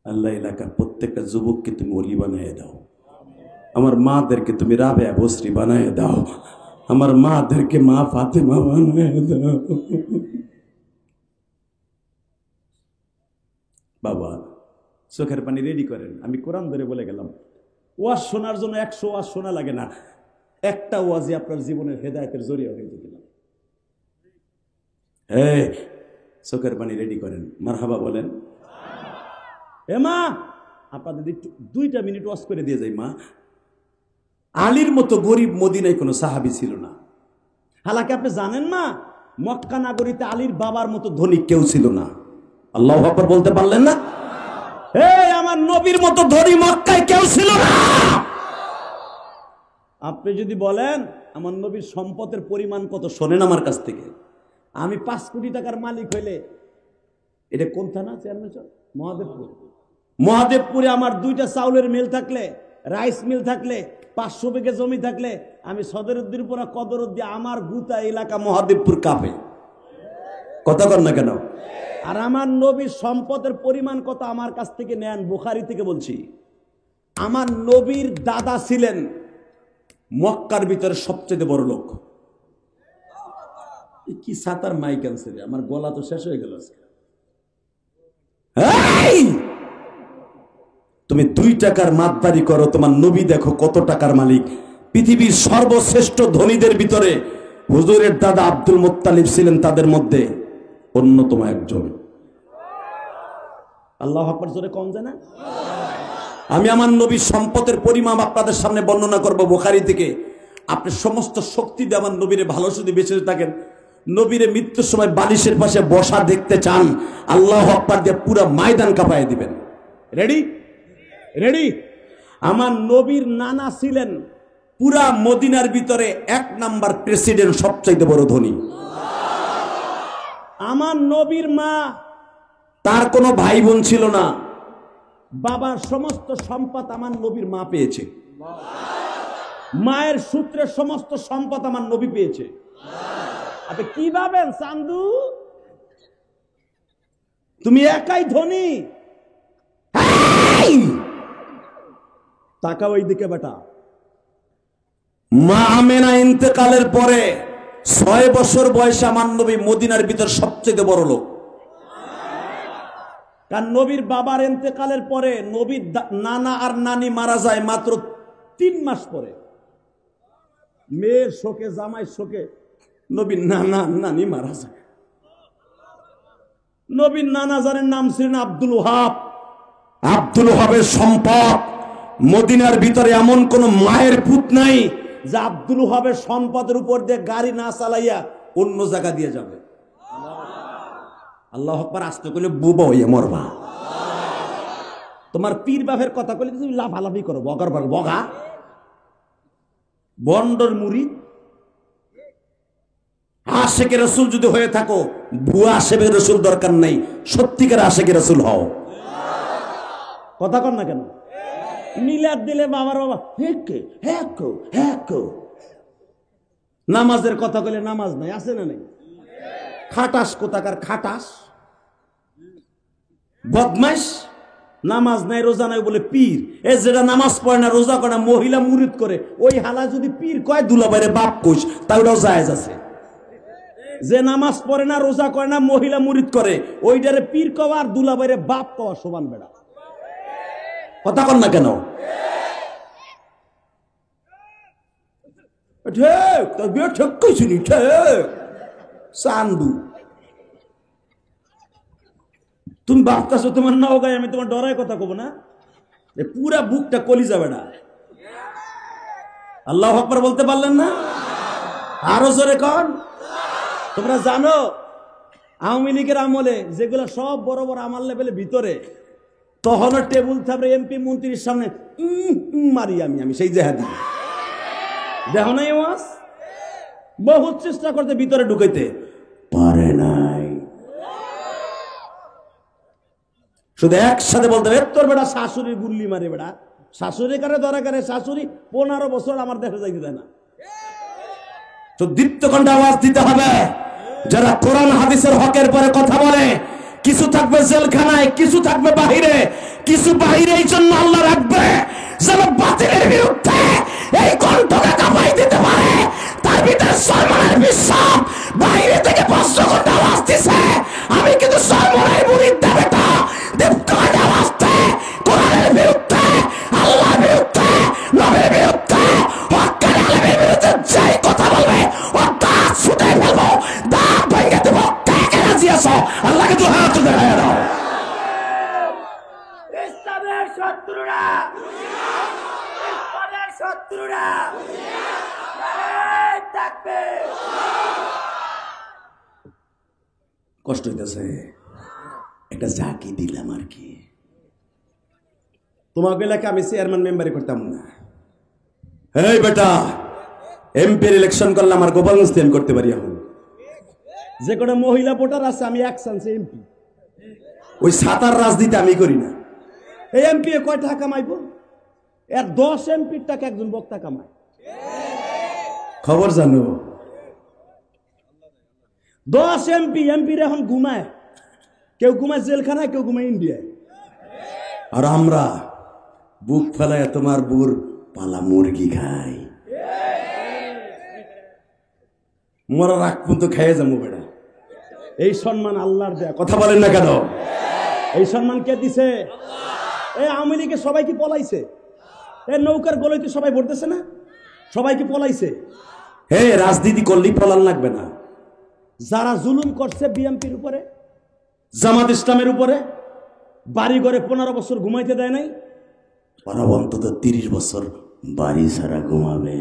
আল্লাহ এলাকার প্রত্যেকটা যুবককে তুমি ওলি বানিয়ে দাও, আমার মাদেরকে তুমি রাবেয়া বসরি বানিয়ে দাও, আমার মাদেরকে মা ফাতেমা বানিয়ে দাও। বাবা, চোখের পানি রেডি করেন। আমি কোরআন ধরে বলে গেলাম, ওয়াজ শোনার জন্য 100 ওয়াজ শোনা লাগে না, একটা ওয়াজই আপনার জীবনের হেদায়েতের জরিয়া হয়ে যেতে পারে। এই চোখের পানি রেডি করেন, মারহাবা বলেন। এ মা, আপনাদের একটু 2টা মিনিট ওয়াজ করে দিয়ে যাই। মা, আলীর মতো গরিব মদিনায় কোনো সাহাবী ছিল না। হালাকি আপনি জানেন না, মক্কা নগরীতে আলীর বাবার মতো ধনী কেউ ছিল না। আল্লাহু আকবার বলতে পারলেন না? এই আমার নবীর মতো ধনী মক্কায় কেউ ছিল না। আপনি যদি বলেন আমার নবীর সম্পদের পরিমাণ কত, শোনেন আমার কাছ থেকে। আমি 5 কোটি টাকার মালিক হইলে, এটা কোন থানা চেয়ারম্যান স্যার? মহাদেবপুর। মহাদেবপুরে আমার 2টা চাউলের মিল থাকলে, রাইস মিল থাকলে, 500 বিঘা জমি থাকলে, আমি সদরুদ্দিনপুরা কদরুদ্দি আমার গুতা এলাকা মহাদেবপুর কাঁপে। কথা কর না কেন? আর আমার নবীর সম্পদের পরিমাণ কত আমার কাছ থেকে নেন, বুখারী থেকে বলছি। আমার নবীর দাদা ছিলেন মক্কার ভিতরে সবচেয়ে বড় লোক। কি সাতার মাইক আনছে রে, আমার গলা তো শেষ হয়ে গেল আজকে। তুমি 2 টাকার মাতবাড়ি করো, তোমার নবী দেখো কত টাকার মালিক। পৃথিবীর সর্বশ্রেষ্ঠ ধনীদের ভিতরে হুজুরের দাদা আব্দুল মুত্তালিব ছিলেন তাদের মধ্যে অন্যতম একজন। আল্লাহু আকবার জোরে কম যায় না? আমি আমার নবীর সম্পদের পরিমাণ আপনাদের সামনে বর্ণনা করব বুখারী থেকে। আপনি সমস্ত শক্তি দিয়ে আমার নবীরে ভালো যদি বেঁচে থাকেন, নবীরে মৃত্যুর সময় বালিশের পাশে বসা দেখতে চান, আল্লাহু আকবার দিয়ে পুরো ময়দান কাঁপায় দিবেন। রেডি? রেডি? আমার নবীর নানা ছিলেন পুরা মদিনার ভিতরে 1 নাম্বার প্রেসিডেন্ট, সবচাইতে বড় ধনী। আমার নবীর মা, তার কোনো ভাই বোন ছিল না, বাবার সমস্ত সম্পদ আমার নবীর মা পেয়েছে। মায়ের সূত্রে সমস্ত সম্পদ আমার নবী পেয়েছে। আপনি কি ভাবেন চান্দু তুমি একাই ধনী? তাকাও এই দিকে বেটা। মা আমেনা ইন্তেকালের পরে 6 বছর বয়সে আমার নবী মদিনার ভিতর সবচেয়ে বড় লোক। কারণ নবীর বাবার ইন্তেকালের পরে নবীর নানা আর নানি মারা যায় মাত্র 3 মাস পরে। মেয়ের শোকে, জামাই শোকে নবীর নানা নানি মারা যায়। নবীর নানা জানের নাম ছিলেন আব্দুল ওহাব। আব্দুল ওহাবের সম্পদ মদিনার ভিতরে এমন কোন মায়ের পুত নাই যে আব্দুল ওহাবের সম্পদের উপর দিয়ে গাড়ি না চালাইয়া অন্য জায়গা দিয়ে যাবে। আল্লাহু আকবার আসতে কইলে বুবা হইয়া মরবা। তোমার পীর বাপের কথা কইলে তুমি লাফালাফি করো, বগার বগা বন্ডর মুরিদ। আশেকে রাসূল যদি হয়ে থাকো, ভুয়া আশেকে রাসূল দরকার নাই, সত্যিকার আশেকে রাসূল হও। কথা কর না কেন? মিলাদ দিলে বাবার বাবা হেকে হেকো হেকো। নামাজের কথা কইলে নামাজ নাই, আছে না নাই? খাটাস কোথাকার খাটাস, বদমাইশ। নামাজ নাই, রোজা নাই বলে পীর। এ যেটা নামাজ পড়ে না, রোজা করে না, মহিলা মুরিদ করে, ওই হালা যদি পীর কয় দুলাভাইরে বাপ কইস, তাই ওটাও জায়েজ আছে। যে নামাজ পড়ে না, রোজা করে না, মহিলা মুরিদ করে, ওইটারে পীর কওয়া আর দুলাভাইরে বাপ কওয়া সমান বেড়া। কথা কন না কেন? ঠিক তোর বিয়ে ঠিক কইছিনি, ঠিক চান্দু। তুমি ভাবতেছো তোমার নওগাঁয় আমি তোমার ডরাই কথা কব না? পুরা বুকটা কলি যাবে না। আল্লাহু আকবার বলতে পারলেন না? আরো জোরে কন। তোমরা জানো আওয়ামী লীগের আমলে যেগুলো সব বড় বড় আমার লেভেলের ভিতরে, তখন টেবিল থাকবে এমপি মন্ত্রীর সামনে মারি আমি সেই জেহাদি। দেখো নাই ওয়াজ? বহুত চেষ্টা করতে ভিতরে ঢুকাইতে পারে নাই। শুধু একসাথে বলতে হবে তোর বেটা শাশুড়ি গুল্লি মারে, বেটা শাশুড়ি কারে ধরা করে, শাশুড়ি 15 বছর আমার দেখা যাইতে দেয় না। তো দীপ্ত কণ্ঠে আওয়াজ দিতে হবে। যারা কোরআন হাদিসের হকের পরে কথা বলে, কিছু থাকবে জেলখানায়, কিছু থাকবে বাহিরে, কিছু বাহিরে এই জন্য আল্লাহ রাখবে যেন বাতিলের বিরুদ্ধে এই কণ্ঠকে কাঁপাই দিতে পারে। তার ভিতরে সলমানের বিশ্বাস বাহিরে থেকে 500 ঘন্টা আওয়াজ দিছে। আমি কিন্তু সলমানের মুরিদ বেটা, দীপ্ত কণ্ঠে আওয়াজ দেয় কোরআনের বিরুদ্ধে, আল্লাহর বিরুদ্ধে, নবীর বিরুদ্ধে, হক্কের আলেমের বিরুদ্ধে যেই কথা বলবে ও দাঁত ছুটে ফেলবো, দাঁত ভেঙে দেবো। কে রাজি আছো? আল্লাহকে তো হাত দেখায় দাও। ইসলামের শত্রুরা, ইসলামের শত্রুরা থাকবে। কষ্ট হইতেছে, একটা জাকি দিলাম আর কি। তোমাকে এলাকা আমি চেয়ারম্যান মেম্বারি করতাম না। এই বেটা এমপির ইলেকশন করলাম আর গোপালগঞ্জ আমি করতে পারি। এখন যে কটা মহিলা ভোটার আছে আমি এক চান্সে এমপি। ওই সাতার রাজনীতি আমি করি না। এই এমপি কয় টাকা কামাইব? এর 10 এমপির টাকা একজন বক্তা কামায়। খবর জানো? 10 এমপির এখন ঘুমায়, কেউ ঘুমায় জেলখানায়, কেউ ঘুমায় ইন্ডিয়ায়। আর আমরা বুক ফেলায় তোমার বুর পালা মুরগি খাই। মরা রাখ পর্যন্ত খেয়ে যাবো বেড়া। এই সম্মান আল্লাহর দেয়া, কথা বলেন না কেন? এই সম্মান কে দিছে? এই আওয়ামী লীগের সবাই কি পলাইছে? এই নৌকার গলিতে সবাই ভরতেছে না? সবাই কি পলাইছে? হে রাজনীতি করলেই পলান লাগবে না। যারা জুলুম করছে বিএনপির উপরে, জামাত ইসলামের উপরে, বাড়ি ঘরে 15 বছর ঘুমাইতে দেয় নাই, ওরা অন্তত 30 বছর বাড়ি ছাড়া ঘুমাবে।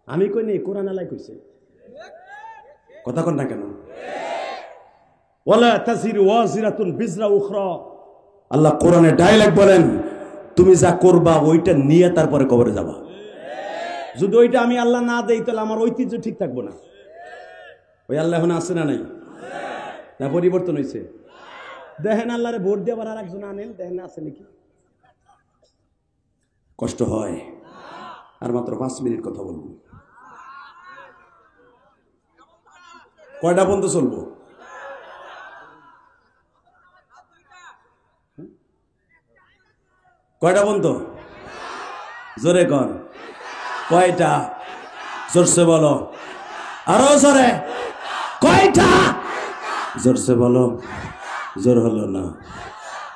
আমি কই নেই, কোরআন আল্লাহ কইছে। কথা কন না কেন? ওয়ালা তাজিরু ওয়াজিরাতুন বিজরা উখরা। আল্লাহ কোরআনে ডায়লগ বলেন, তুমি যা করবা ওইটা নিয়ে তারপরে কবরে যাবা। যদি ওইটা আমি আল্লাহ না দেই তাহলে আমার ঐতিহ্য ঠিক থাকবো না। ওই আল্লাহ এখন আছে না নাই? না পরিবর্তন হয়েছে? দেখেন আল্লাহরে ভোট দিয়ে আবার আর একজন আনেন, দেখেন আছে নাকি। কষ্ট হয়। আর মাত্র 5 মিনিট কথা বলবো। কয়টা পর্যন্ত চলবো? কয়টা পর্যন্ত? জোরে কর। কয়টা? জোরসে বলো, আরো জোরে। কয়টা? জোরসে বলো। জোর হলো না।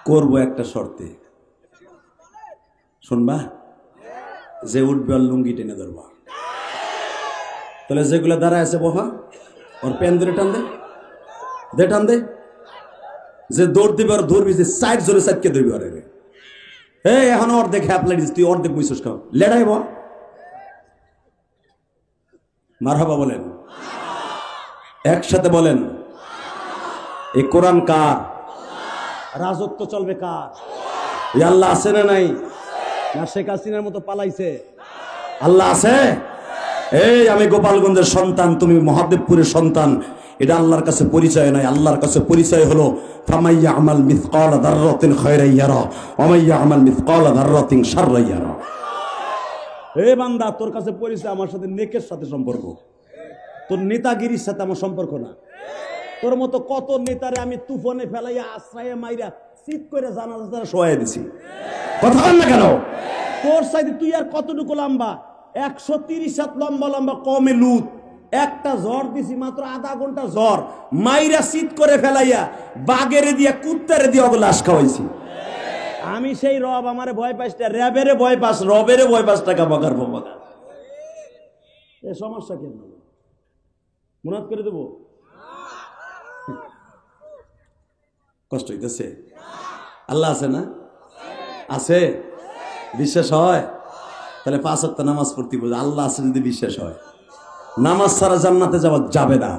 করবো একটা শর্তে, শুনবা? যে উঠবে আর লুঙ্গি টেনে ধরবা। তাহলে যেগুলো দাঁড়ায় আছে বহা, ওর প্যান ধরে টান দে, দে টান দে। যে দৌড় দিবে আর ধরবি, যে সাইড জোরে সাইডকে ধরবি। আরে রে এই এখন অর্ধেক হ্যাপলাই দিস, তুই অর্ধেক বুঝছিস খাও। লেড়াই বা মারহাবা বলেন, একসাথে বলেন। এই কোরআন কার? রাজত্ব চলবে কার? আল্লাহ আছে না নাই? না শেখ হাসিনার মতো পালাইছে? আল্লাহ আছে। এই আমি গোপালগঞ্জের সন্তান, তুমি মহাদেবপুরের সন্তান, এটা আল্লাহর কাছে পরিচয় নয়। আল্লাহর কাছে পরিচয় হলো ফামাইয়া আমাল মিসকালা যাররাতিন খায়রান ইয়ারা ওয়া মাইয়া আমাল মিসকালা যাররাতিন শাররান ইয়ারা। এ বান্দা, তোর কাছে পরিচয় আমার সাথে নেকের সাথে সম্পর্ক, তোর নেতাগিরির সাথে আমার সম্পর্ক না। তোর মতো কত নেতারে আমি তুফানে ফেলাইয়া আশ্রয়ে মাইরা চিৎ করে জানাজা শোয়াই দিছি। কথা বল না কেন? তোর সাইডে তুই আর কতটুকু লম্বা? 130 হাত লম্বা লম্বা কমে লুত। একটা ঝড় দিছি মাত্র আধা ঘন্টা ঝড়, মাইরা চিৎ করে ফেলাইয়া বাগেরে দিয়া কুত্তারে দিয়া ওগুলো লাশ খাওয়াইছি। আমি সেই রব আমারে ভয় পাইস না, র্যাবেরে ভয় পাস, রবেরে ভয় পাস, টাকা বকার বকা। এ সমস্যা কেন? মুনাদ করে দেবো? কষ্ট হইতেছে? আল্লাহ আছে না? আছে? বিশ্বাস হয়? তাহলে 5 ওয়াক্ত নামাজ পড়তে বলছে, আল্লাহ আছে যদি বিশ্বাস হয়। নামাজ ছাড়া জান্নাতে যাওয়া যাবে না,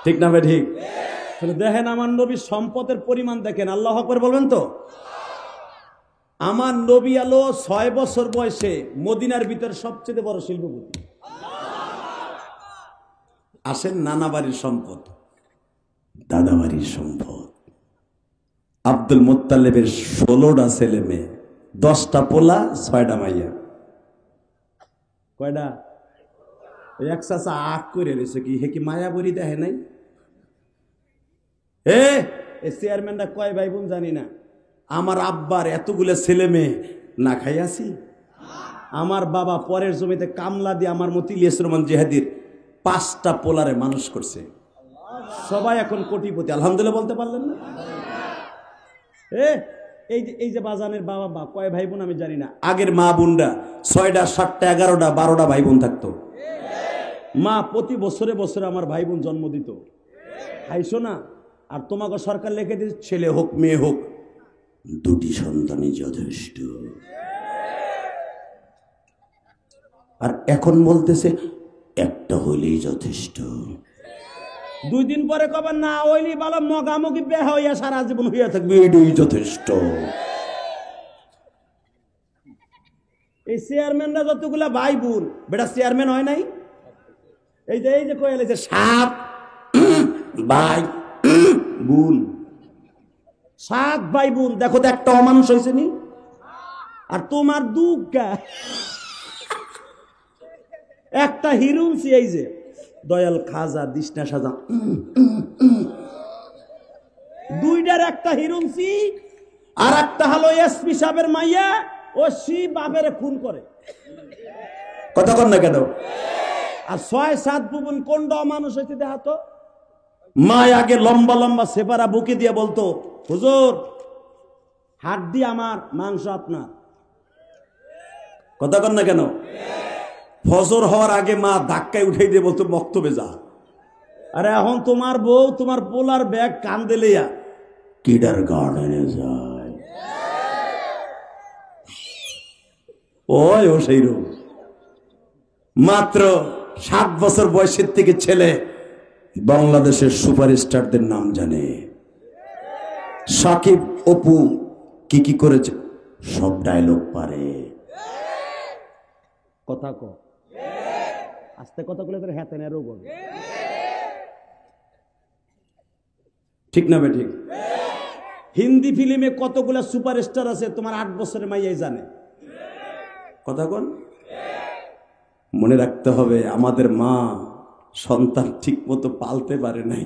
ঠিক না ভাই? ঠিক। তাহলে দেখেন আমার নবীর সম্পদের পরিমাণ দেখেন, আল্লাহু আকবার বলবেন তো? আমার নবী আলো 6 বছর বয়সে মদিনার ভিতর সবচেয়ে বড় শিল্পপতি। আসেন নানা বাড়ির সম্পদ, দাদা বাড়ির সম্পদ। আব্দুল মুত্তালিবের 16টা ছেলে মেয়ে, 10টা পোলা, 6টা মাইয়া। কয়টা? এক চাচা আগ করে রয়েছে, কি হে কি মায়া বরি দেখে নাই? চেয়ারম্যানটা কয় ভাই বোন জানি না। আমার আব্বার এতগুলো ছেলে মেয়ে না খাইয়াছি। আমার বাবা পরের জমিতে কামলা দিয়ে আমার মতো ইলিয়াস রহমান জিহাদির 5টা পোলারে মানুষ করছে। সবাই এখন কোটিপতি, আলহামদুলিল্লাহ বলতে পারলেন না? এই যে বাজানের বাবা কয় ভাই বোন আমি জানি না। আগের মা বোনরা 6টা 7টা 11টা 12টা ভাই বোন থাকতো। মা প্রতি বছরে বছরে আমার ভাই বোন জন্ম দিত, খাইছো না? আর তোমাকে সরকার লিখে দিচ্ছে ছেলে হোক মেয়ে হোক 2টি সন্তানই যথেষ্ট। আর এখন বলতেছে একটা হইলেই যথেষ্ট। 2 দিন পরে কবে না হইলি ভালো, মগামগি বেহা হইয়া সারা জীবন হইয়া থাকবে, এটাই যথেষ্ট। এই চেয়ারম্যানরা যতগুলা ভাই বোন, বেটা চেয়ারম্যান হয় নাই? এই যে কইলে যে 7 ভাই বোন, 7 ভাই বোন, দেখো তো একটা অমানুষ হয়েছে নি? আর তোমার দুঃখা একটা হিরুনসি, এই যে দয়াল খাজা দিশনা সাজা, 2টার একটা হিরুনসি, আর একটা হলো এসপি সাহেবের মাইয়া, ও সি বাপের খুন করে। কথা কন না কেন? আর 6-7 বুবন কোনটা মানুষ হইতে দেখা তো? মা আগে লম্বা লম্বা সেপারা বুকে দিয়ে বলতো, হুজুর হাড্ডি আমার, মাংস আপনার। কথা কন না কেন? ফজর হওয়ার আগে মা ধাক্কায় উঠাই দিয়ে বলতো মক্তবে যা। আরে এখন তোমার বউ তোমার পোলার ব্যাগ কান্দে লইয়া কিডার গার্ডেনে যায়। ওই ও সেই রূপ। মাত্র 7 বছর বয়সের থেকে ছেলে বাংলাদেশের সুপারস্টারদের নাম জানে। সাকিব অপু কি করেছে সব ডায়লগ পারে। কথা কো আস্তে কথা বলে তোর হাতে নেরো বল, ঠিক না বেঠিক? হিন্দি ফিল্মে কতগুলা সুপারস্টার আছে তোমার 8 বছরের মাইয়াই জানে। কথা কোন? মনে রাখতে হবে আমাদের মা সন্তান ঠিক মতো পালতে পারে নাই।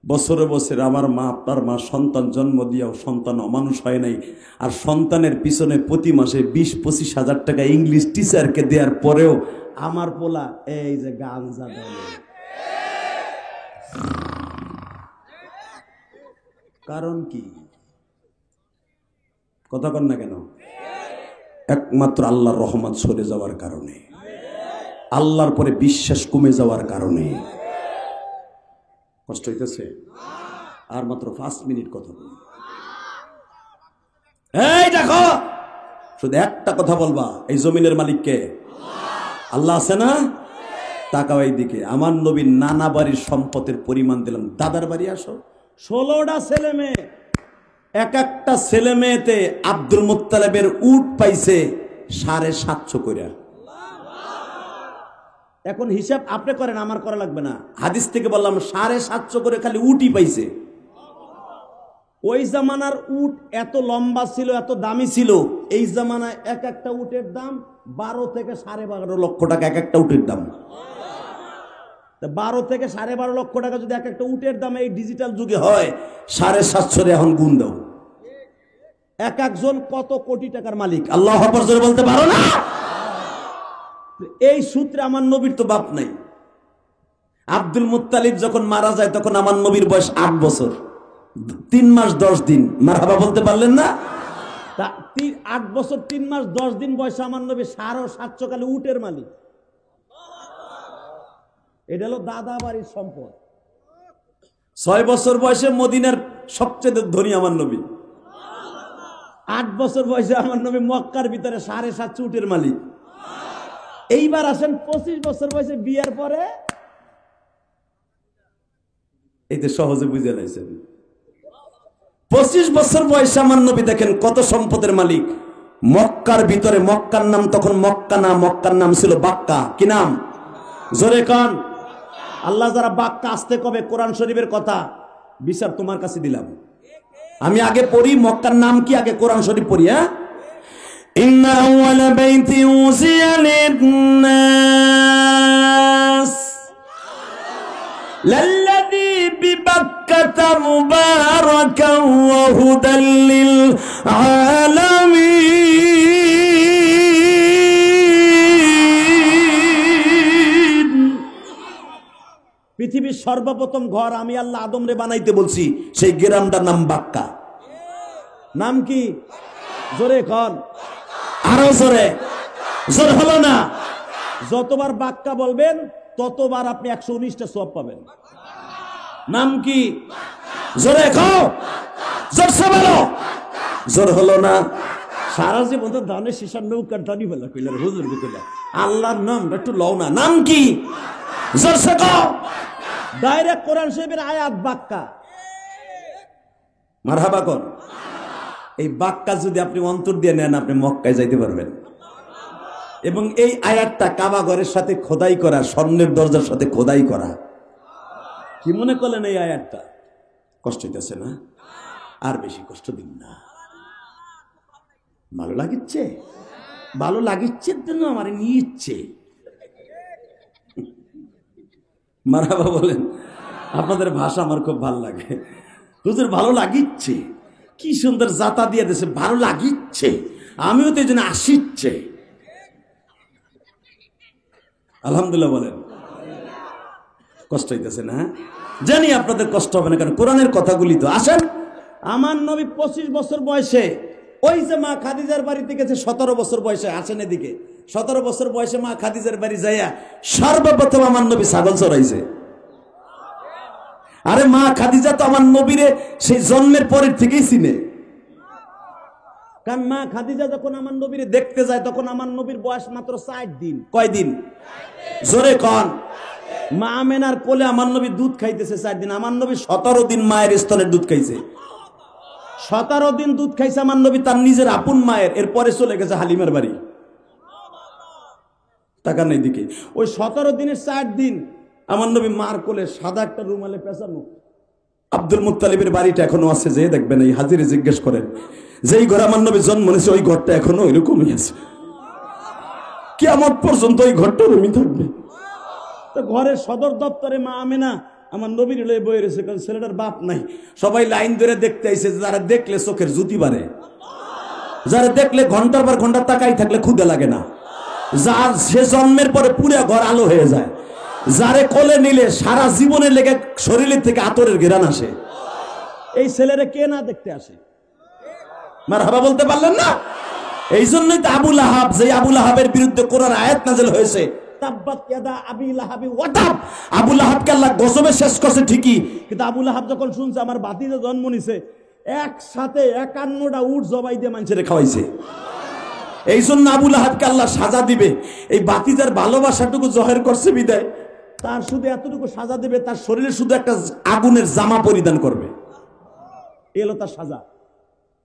বছরে বছরে আমার মা আপনার মা সন্তান জন্ম দিয়েও সন্তান অমানুষ হয় নাই। আর সন্তানের পিছনে প্রতি মাসে 20-25 হাজার টাকা ইংলিশ টিচারকে দেওয়ার পরেও আমার পোলা এই যে গাঞ্জা দেয়। কারণ কি? কথা কন না কেন? একমাত্র আল্লাহর রহমত সরে যাওয়ার কারণে, আল্লাহর পরে বিশ্বাস কমে যাওয়ার কারণে। কষ্ট হইতেছে? আর মাত্র 5 মিনিট কথা বল। এই দেখো, শুধু একটা কথা বলবা, এই জমিনের মালিককে আল্লাহ আছে না? তাকাও এই দিকে। আমার নবীর নানা বাড়ির সম্পদের পরিমাণ দিলাম। দাদার বাড়ি আসো, 16টা ছেলে মেয়ে, এক একটা ছেলে মেয়েতে আব্দুল মুত্তালিবের উট পাইছে 750 করে। এখন হিসাব আপনি করেন, আমার করা লাগবে না। হাদিস থেকে বললাম 750 করে খালি উটই পাইছে। ওই জামানার উট এত লম্বা ছিল, এত দামি ছিল। এই জামানায় এক একটা উটের দাম 12 থেকে 12.5 লক্ষ টাকা, এক একটা উটের দাম। 12 থেকে 12.5 লক্ষ টাকা যদি এক একটা উটের দাম এই ডিজিটাল যুগে হয়, 750 এখন গুণ দাও। এক একজন কত কোটি টাকার মালিক আল্লাহু আকবার জোরে বলতে পারো না? এই সূত্রে আমার নবীর তো বাপ নাই। আব্দুল মুত্তালিব যখন মারা যায় তখন আমার নবীর বয়স 8 বছর 3 মাস 10 দিন। মারহাবা বলতে পারলেন না? 8 বছর 3 মাস 10 দিন বয়সে আমার নবী 750 কালে উটের মালিক। এটা হলো দাদা বাড়ির সম্পদ। 6 বছর বয়সে মদিনার সবচেয়ে ধনী আমার নবী। 8 বছর বয়সে আমার নবী মক্কার ভিতরে 750 উটের মালিক। এইবার আসেন 25 বছর বয়সে বিয়ার পরে, এই যে সহজে বুঝে লাইছেন। 25 বছর বয়সে আমার নবী দেখেন কত সম্পদের মালিক। মক্কার ভিতরে, মক্কার নাম তখন মক্কা না, মক্কার নাম ছিল বাক্কা। কি নাম? জোরে কান। আল্লাহ যারা বাক্কা আসতে কবে কোরআন শরীফের কথা, বিচার তোমার কাছে দিলাম। আমি আগে পড়ি মক্কার নাম কি, আগে কোরআন শরীফ পড়ি। হ্যাঁ, ইন্না আউয়ালা বাইতি উযিয়া লিন-নাস লাল্লাযী বিবাক্কাতা মুবারাকান ওয়া হুদাল লিল আলামিন। পৃথিবীর সর্বপ্রথম ঘর আমি আল্লাহ আদমরে বানাইতে বলছি, সেই গ্রামটার নাম বাক্কা। নাম কি? জোরে কন, আরো জোরে। জোর হলো না? যতবার বাক্কা বলবেন ততবার আপনি 119টা সওয়াব পাবেন। নাম কি? জোরে খাও, জোরসে বলো। জোর হলো না? সারা জীবন তো ধানের শিশার নৌকার টানি ফেলা কইলা হুজুর কইলা, আল্লাহর নামটা একটু লও না। নাম কি? জোরসে খাও। ডাইরেক্ট কোরআন শরীফের আয়াত বাক্কা। মারহাবা কর। এই বাক্কা যদি আপনি অন্তর দিয়ে নেন, আপনি মক্কায় যাইতে পারবেন। এবং এই আয়াতটা কাবা ঘরের সাথে খোদাই করা, স্বর্ণের দরজার সাথে খোদাই করা। কি মনে করলেন এই আয়াতটা? কষ্ট হইতেছে না? আর বেশি কষ্ট দিন না। ভালো লাগিচ্ছে? ভালো লাগিচ্ছে জন্য আমার নিয়ে ইচ্ছে। মারহাবা বলেন। আপনাদের ভাষা আমার খুব ভালো লাগে। হুজুর ভালো লাগিচ্ছে, কি সুন্দর জাতা দিয়ে দিয়েছে, ভালো লাগিচ্ছে, আমিও তো এই জন্য আসিচ্ছে। আলহামদুলিল্লাহ বলেন। কষ্ট হইতেছে না? জানি আপনাদের কষ্ট হবে না, কারণ কোরআনের কথাগুলি তো। আসেন, আমার নবী 25 বছর বয়সে ওই যে মা খাদিজার বাড়িতে গেছে 17 বছর বয়সে। আসেন এদিকে। 17 বছর বয়সে মা খাদিজার বাড়ি যাইয়া সর্বপ্রথম আমার নবী ছাগল চড়াইছে। আরে মা খাদিজা তো আমার নবীরে সেই জন্মের পরের থেকেই চিনে। কারণ মা খাদিজা যখন আমার নবীরে দেখতে যায় তখন আমার নবীর বয়স মাত্র 4 দিন। কয়দিন? জোরে কন। মা আমেনার কোলে আমার নবী দুধ খাইতেছে 4 দিন। আমার নবী 17 দিন মায়ের স্তনের দুধ খাইছে। 17 দিন দুধ খাইছে আমার নবী তার নিজের আপন মায়ের। এরপরে চলে গেছে হালিমার বাড়ি। টাকা নেই দিকে। ওই 17 দিনের 4 দিন আমার নবী মার কোলে সাদা একটা রুমালে পেঁচানো। আব্দুল মুত্তালিবের বাড়িটা এখনো আছে, যে দেখবেন, এই হাজিরে জিজ্ঞেস করেন, যেই ঘরে আমার নবী জন্ম নিয়েছে ওই ঘরটা এখনো ওইরকমই আছে। কিয়ামত পর্যন্ত ওই ঘরটা রুমি থাকবে। তো ঘরের সদর দপ্তরে মা আমেনা আমার নবীর লয়ে বয়ে রয়েছে, কারণ ছেলেটার বাপ নাই। সবাই লাইন ধরে দেখতে আইছে। যারা দেখলে চোখের জুতি বাড়ে, যারা দেখলে ঘন্টার পর ঘন্টা তাকাই থাকলে ক্ষুদে লাগে না, যার সে জন্মের পরে পুরো ঘর আলো হয়ে যায়, যারে কোলে নিলে সারা জীবনের লেগে শরীরের থেকে আতরের ঘেরান আসে। এই ছেলেরা কে না দেখতে আসে? মারহাবা বলতে পারলেন না? এই জন্যই তো আবু লাহাব, যে আবু লাহাবের বিরুদ্ধে কোরআন আয়াত নাযিল হয়েছে, তাব্বাত ইয়াদা আবি লাহাবি ওয়া তাব। আবু লাহাবকে আল্লাহ গজবে শেষ করছে ঠিকই, কিন্তু আবু লাহাব যখন শুনছে আমার ভাতিজা জন্ম নিছে, একসাথে 51টা উট জবাই দিয়ে মানুষের খাওয়াইছে। এই জন্য আবু লাহাবকে আল্লাহ সাজা দিবে। এই ভাতিজার ভালোবাসাটুকু জহের করছে বিদায় তার শুধু এতটুকু সাজা দেবে, তার শরীরে শুধু একটা আগুনের জামা পরিধান করবে। এলো তার সাজা,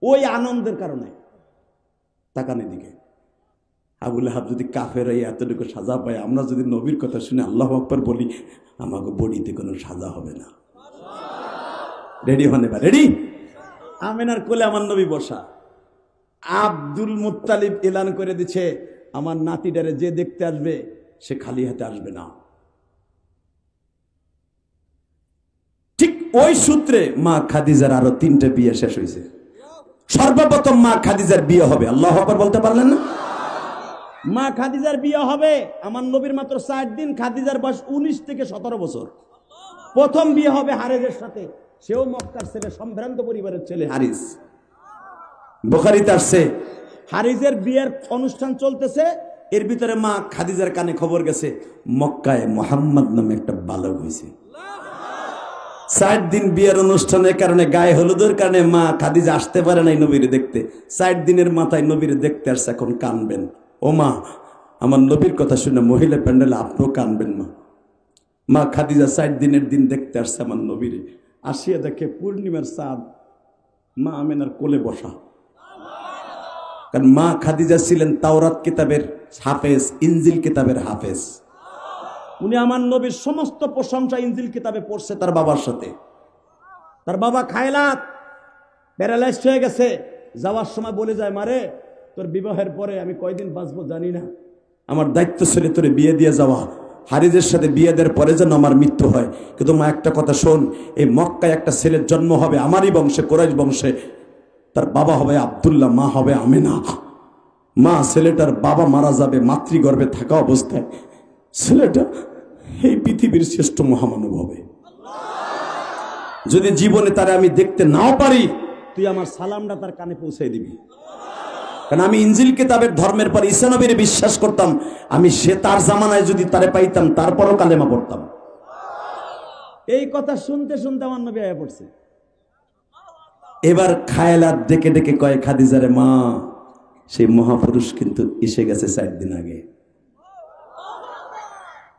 ওই আনন্দের কারণে। তাকানের দিকে। আবু লাহাব যদি কাফের এই এতটুকু সাজা পায়, আমরা যদি নবীর কথা শুনে আল্লাহু আকবার বলি, আমাকে বডিতে কোনো সাজা হবে না। রেডি হন এবার, রেডি? আমেনার কোলে আমার নবী বসা। আব্দুল মুত্তালিব এলান করে দিচ্ছে, আমার নাতিটারে যে দেখতে আসবে সে খালি হাতে আসবে না। ঠিক ওই সূত্রে মা খাদিজার আরো 3টে বিয়ে শেষ হয়েছে। সর্বপ্রথম মা খাদিজার বিয়ে হবে। আল্লাহু আকবার বলতে পারলেন না? মা খাদিজার বিয়ে হবে। আমার নবীর মাত্র 4 দিন, খাদিজার বয়স 19 থেকে 17 বছর। প্রথম বিয়ে হবে হারেজের সাথে। সেও মক্কার ছেলে, সম্ভ্রান্ত পরিবারের ছেলে হারিস। বুখারীতে আসছে, হারিজের বিয়ের অনুষ্ঠান চলতেছে, এর ভিতরে মা খাদিজার কানে খবর গেছে মক্কায় মোহাম্মদ নামে একটা বালক হয়েছে। 4 দিন বিয়ের অনুষ্ঠানের কারণে, গায়ে হলুদের কারণে মা খাদিজা আসতে পারে নাই নবীরে দেখতে। 4 দিনের মাথায় নবীরে দেখতে আসছে, এখন কানবেন। ও মা, আমার নবীর কথা শুনে মহিলা প্যান্ডেলে আপনিও কানবেন মা। মা খাদিজা 4 দিনের দিন দেখতে আসছে আমার নবীরে। আসিয়া দেখে পূর্ণিমার চাঁদ মা আমেনার কোলে বসা। কারণ মা খাদিজা ছিলেন তাওরাত কিতাবের হাফেজ, ইনজিল কিতাবের হাফেজ। উনি আমার নবীর সমস্ত প্রশংসা ইনজিল কিতাবে পড়ছে তার বাবার সাথে। তার বাবা খায়লাত প্যারালাইজড হয়ে গেছে, যাওয়ার সময় বলে যায়, মারে তোর বিবাহের পরে আমি কয়দিন বাঁচবো জানি না, আমার দায়িত্ব ছেলে তোরে বিয়ে দিয়ে যাওয়া, হারিজের সাথে বিয়ে দেওয়ার পরে যেন আমার মৃত্যু হয়। কিন্তু মা একটা কথা শোন, এই মক্কায় একটা ছেলের জন্ম হবে আমারই বংশে, কুরাইশ বংশে। তার বাবা হবে আব্দুল্লাহ, মা হবে আমেনা। মা, ছেলেটার বাবা মারা যাবে মাতৃগর্ভে থাকা অবস্থায়, ছেলেটা এই পৃথিবীর শ্রেষ্ঠ মহামানব হবে। যদি জীবনে তারে আমি দেখতে নাও পারি, তুই আমার সালামটা তার কানে পৌঁছে দিবি। কারণ আমি ইনজিল কিতাবের ধর্মের পর ঈসা নবীর বিশ্বাস করতাম। আমি সে তার জামানায় যদি তারে পাইতাম, তারপরও কালেমা পড়তাম। এই কথা শুনতে শুনতে আমার নবী আয়া পড়ছে। এবার খায়লাত ডেকে ডেকে কয়, খাদিজারে মা, সেই মহাপুরুষ কিন্তু এসে গেছে 4 দিন আগে।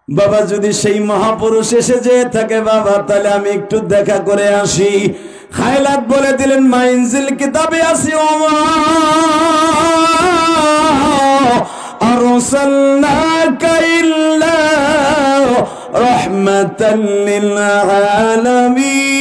বাবা, যদি সেই মহাপুরুষ এসে যেয়ে থাকে বাবা, তাহলে আমি একটু দেখা করে আসি। খায়লাত বলে দিলেন, মা ইনজিল কিতাবে আছে, ও মা আরসালনাকা ইল্লা রাহমাতাল লিল আলামিন।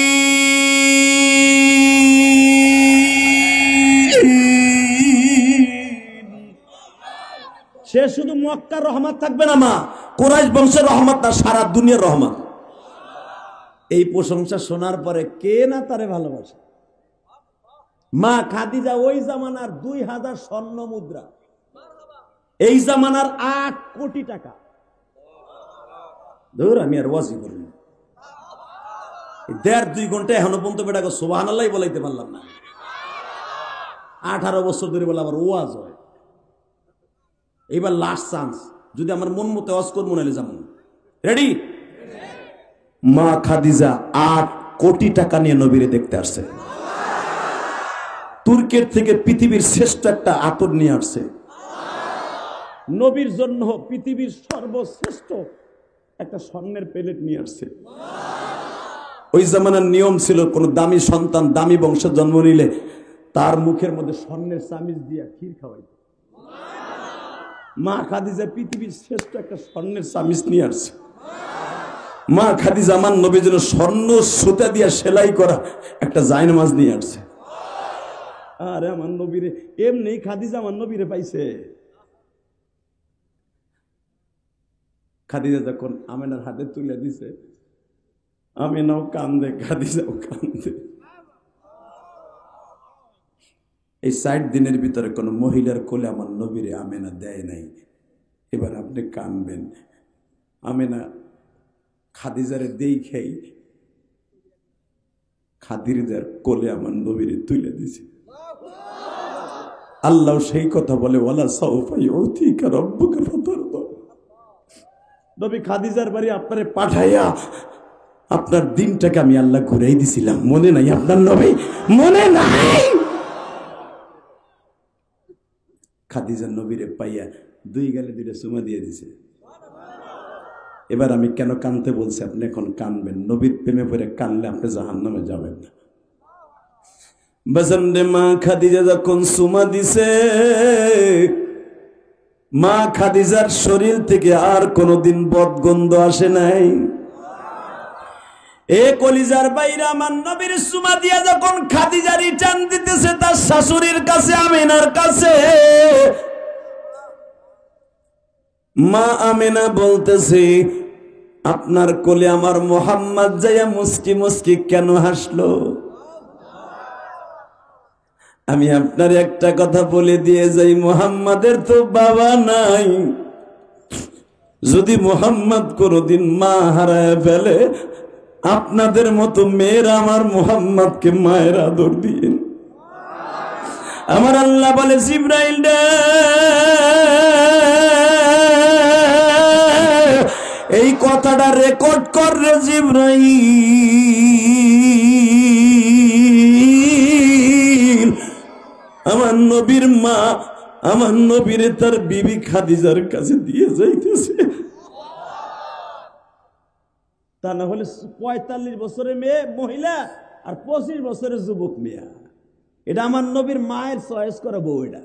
সে শুধু মক্কার রহমত থাকবে না মা, কুরাইশ বংশের রহমত না, সারা দুনিয়ার রহমত। এই প্রশংসা শোনার পরে কে না তারে ভালোবাসে। মা খাদিজা ওই জামানার 2000 স্বর্ণ মুদ্রা, এই জামানার 8 কোটি টাকা। ধর, আমি আর ওয়াজি করি না। 1.5-2 ঘন্টা এখনো পর্যন্ত বেটাকে সুবহানাল্লাহ বলাইতে পারলাম না। 18 বছর ধরে বলে আবার ওয়াজ হয়। এইবার লাস্ট চান্স, যদি আমার মন মতো ওয়াজ করবো নাহলে যাবো। রেডি? মা খাদিজা 8 কোটি টাকা নিয়ে নবীরে দেখতে আসছে। তুর্কের থেকে পৃথিবীর শ্রেষ্ঠ একটা আতর নিয়ে আসছে। নবীর জন্য পৃথিবীর সর্বশ্রেষ্ঠ একটা স্বর্ণের প্লেট নিয়ে আসছে। ওই জামানার নিয়ম ছিল, কোন দামি সন্তান দামি বংশে জন্ম নিলে তার মুখের মধ্যে স্বর্ণের চামিচ দিয়ে ক্ষীর খাওয়াইত। মা খাদিজা পৃথিবীর শ্রেষ্ঠ একটা স্বর্ণের চামিচ নিয়ে আসছে। মা খাদিজা আমার নবীর জন্য স্বর্ণ সুতা দিয়ে সেলাই করা একটা জায়নামাজ নিয়ে আসছে। আরে আমার নবীরে এমনি খাদিজা আমার নবীরে পাইছে। খাদিজা যখন আমেনার হাতে তুলে দিছে, আমেনাও কান্দে, খাদিজাও কান্দে। এই 60 দিনের ভিতরে কোন মহিলার কোলে আমার নবীরে আমেনা দেয় নাই। এবার আপনি কানবেন। আমেনা খাদিজারে দেখাই খাদিজার কোলে আমার নবীরে তুলে দিছে। আল্লাহ সেই কথা বলে, ওয়ালা সাউফা ইউতিকা রাব্বুকা ফাতারদা। নবী খাদিজার বাড়ি আপনারে পাঠাইয়া আপনার দিনটাকে আমি আল্লাহ ঘুরাই দিছিলাম। মনে নাই আপনার নবী? মনে নাই? খাদিজার নবীরে পাইয়া 2 গালে 2টা চুমা দিয়ে দিছে। এবার আমি কেন কানতে বলছি, আপনি এখন কানবেন। নবীর প্রেমে পড়ে কানলে আপনি জাহান্নামে যাবেন না। বাজানরে, মা খাদিজা যখন চুমা দিছে, মা খাদিজার শরীর থেকে আর কোনোদিন বদগন্ধ আসে নাই। এ কলিজার বাইরা, আমার নবীর চুমা দিয়া যখন খাদিজা রিটার্ন দিতেছে তার শাশুড়ির কাছে, আমিনার কাছে, মা আমিনা বলতেছে, আপনার কোলে আমার মোহাম্মদ যাইয়া মুস্কি মুস্কি কেন হাসলো? আমি আপনার একটা কথা বলে দিয়ে যাই, মোহাম্মদের তো বাবা নাই। যদি মোহাম্মদ কোনদিন মা হারায় ফেলে, আপনাদের মতো মেয়েরা আমার মোহাম্মদকে মায়ের আদর দিয়ে, আমার আল্লাহ বলে জিবরাইল রে, এই কথাটা রেকর্ড কর রে জিবরাইল। আমার নবীর মা আমার নবীরে তার বিবি খাদিজার কাছে দিয়ে যাইতেছে। তা না হলে 45 বছরের মেয়ে মহিলা আর 25 বছরের যুবক মেয়া, এটা আমার নবীর মায়ের চয়েস করা বউ। এটা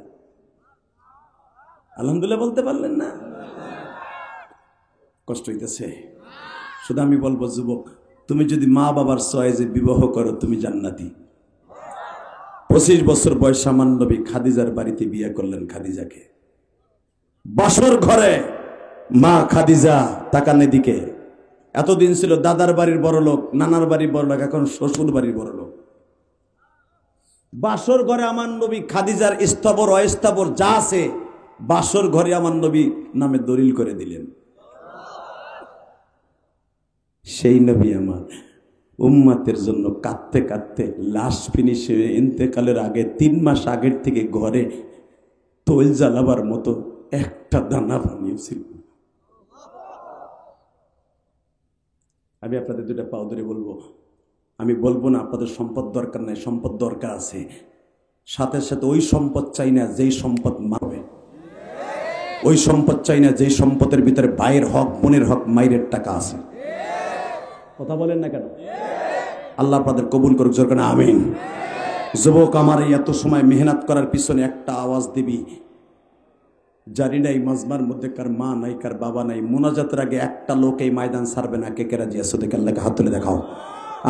আলহামদুলিল্লাহ বলতে পারলেন না? কষ্ট হইতেছে। শুধু আমি বলবো যুবক, তুমি যদি মা বাবার চয়েসে বিবাহ করো তুমি জান্নাতি। 25 বছর বয়স আমার নবী খাদিজার বাড়িতে বিয়ে করলেন খাদিজাকে। বাসর ঘরে মা খাদিজা তাকান এদিকে। এতদিন ছিল দাদার বাড়ির বড় লোক, নানার বাড়ির বড় লোক, এখন শ্বশুর বাড়ির বড় লোক। বাসর ঘরে আমার নবী খাদিজার স্থাবর অস্থাবর যা আছে বাসর ঘরে আমার নবী নামে দলিল করে দিলেন। সেই নবী আমার উম্মতের জন্য কাঁদতে কাঁদতে লাশ ফিনিশে ইন্তেকালের আগে 3 মাস আগের থেকে ঘরে তৈল জ্বালাবার মতো একটা দানা বানিয়েছিল। আমি আপনাদের দুটা পাও ধরে বলবো, আমি বলবো না আপনাদের সম্পদ দরকার নাই, সম্পদ দরকার আছে। সাথে সাথে ওই সম্পদ চাই না যেই সম্পদ মারবে, ওই সম্পদ চাই না যেই সম্পদের ভিতরে ভাইয়ের হক, বোনের হক, মায়ের টাকা আছে। কথা বলেন না কেন? আল্লাহ আপনাদের কবুল করুক, জোর করে আমিন। যুবক আমার এই এত সময় মেহনত করার পিছনে একটা আওয়াজ দিবি, জানি নাই মাজমার মধ্যে কার মা নাই, কার বাবা নাই। মোনাজাতের আগে একটা লোক এই ময়দান ছাড়বে না। কে কে রাজি আছো? দেখে আল্লাহকে হাত তুলে দেখাও।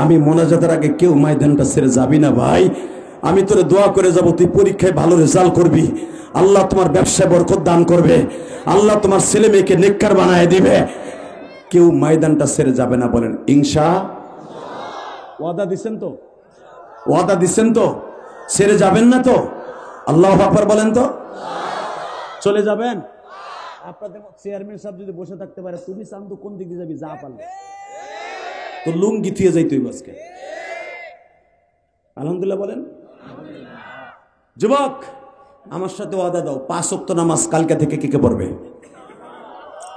আমি মোনাজাতের আগে কেউ ময়দানটা ছেড়ে যাবি না ভাই। আমি তোরে দোয়া করে যাব, তুই পরীক্ষায় ভালো রেজাল্ট করবি, আল্লাহ তোমার ব্যবসায় বরকত দান করবে, আল্লাহ তোমার ছেলে মেয়েকে নেককার বানায় দিবে। কেউ ময়দানটা ছেড়ে যাবে না, বলেন ইনশাআল্লাহ। ওয়াদা দিচ্ছেন তো? ওয়াদা দিচ্ছেন তো? ছেড়ে যাবেন না তো? আল্লাহু আকবার বলেন তো। চলে যাবেন? আপনাদের চেয়ারম্যান সাহেব যদি বসে থাকতে পারে, তুমি চান তো কোন দিক দিয়ে যাবি? যা পারলে তো লুঙ্গি থুয়ে যাই তুই আজকে। আলহামদুলিল্লাহ বলেন। যুবক আমার সাথে ওয়াদা দাও, 5 ওয়াক্ত নামাজ কালকে থেকে কে কে পড়বে?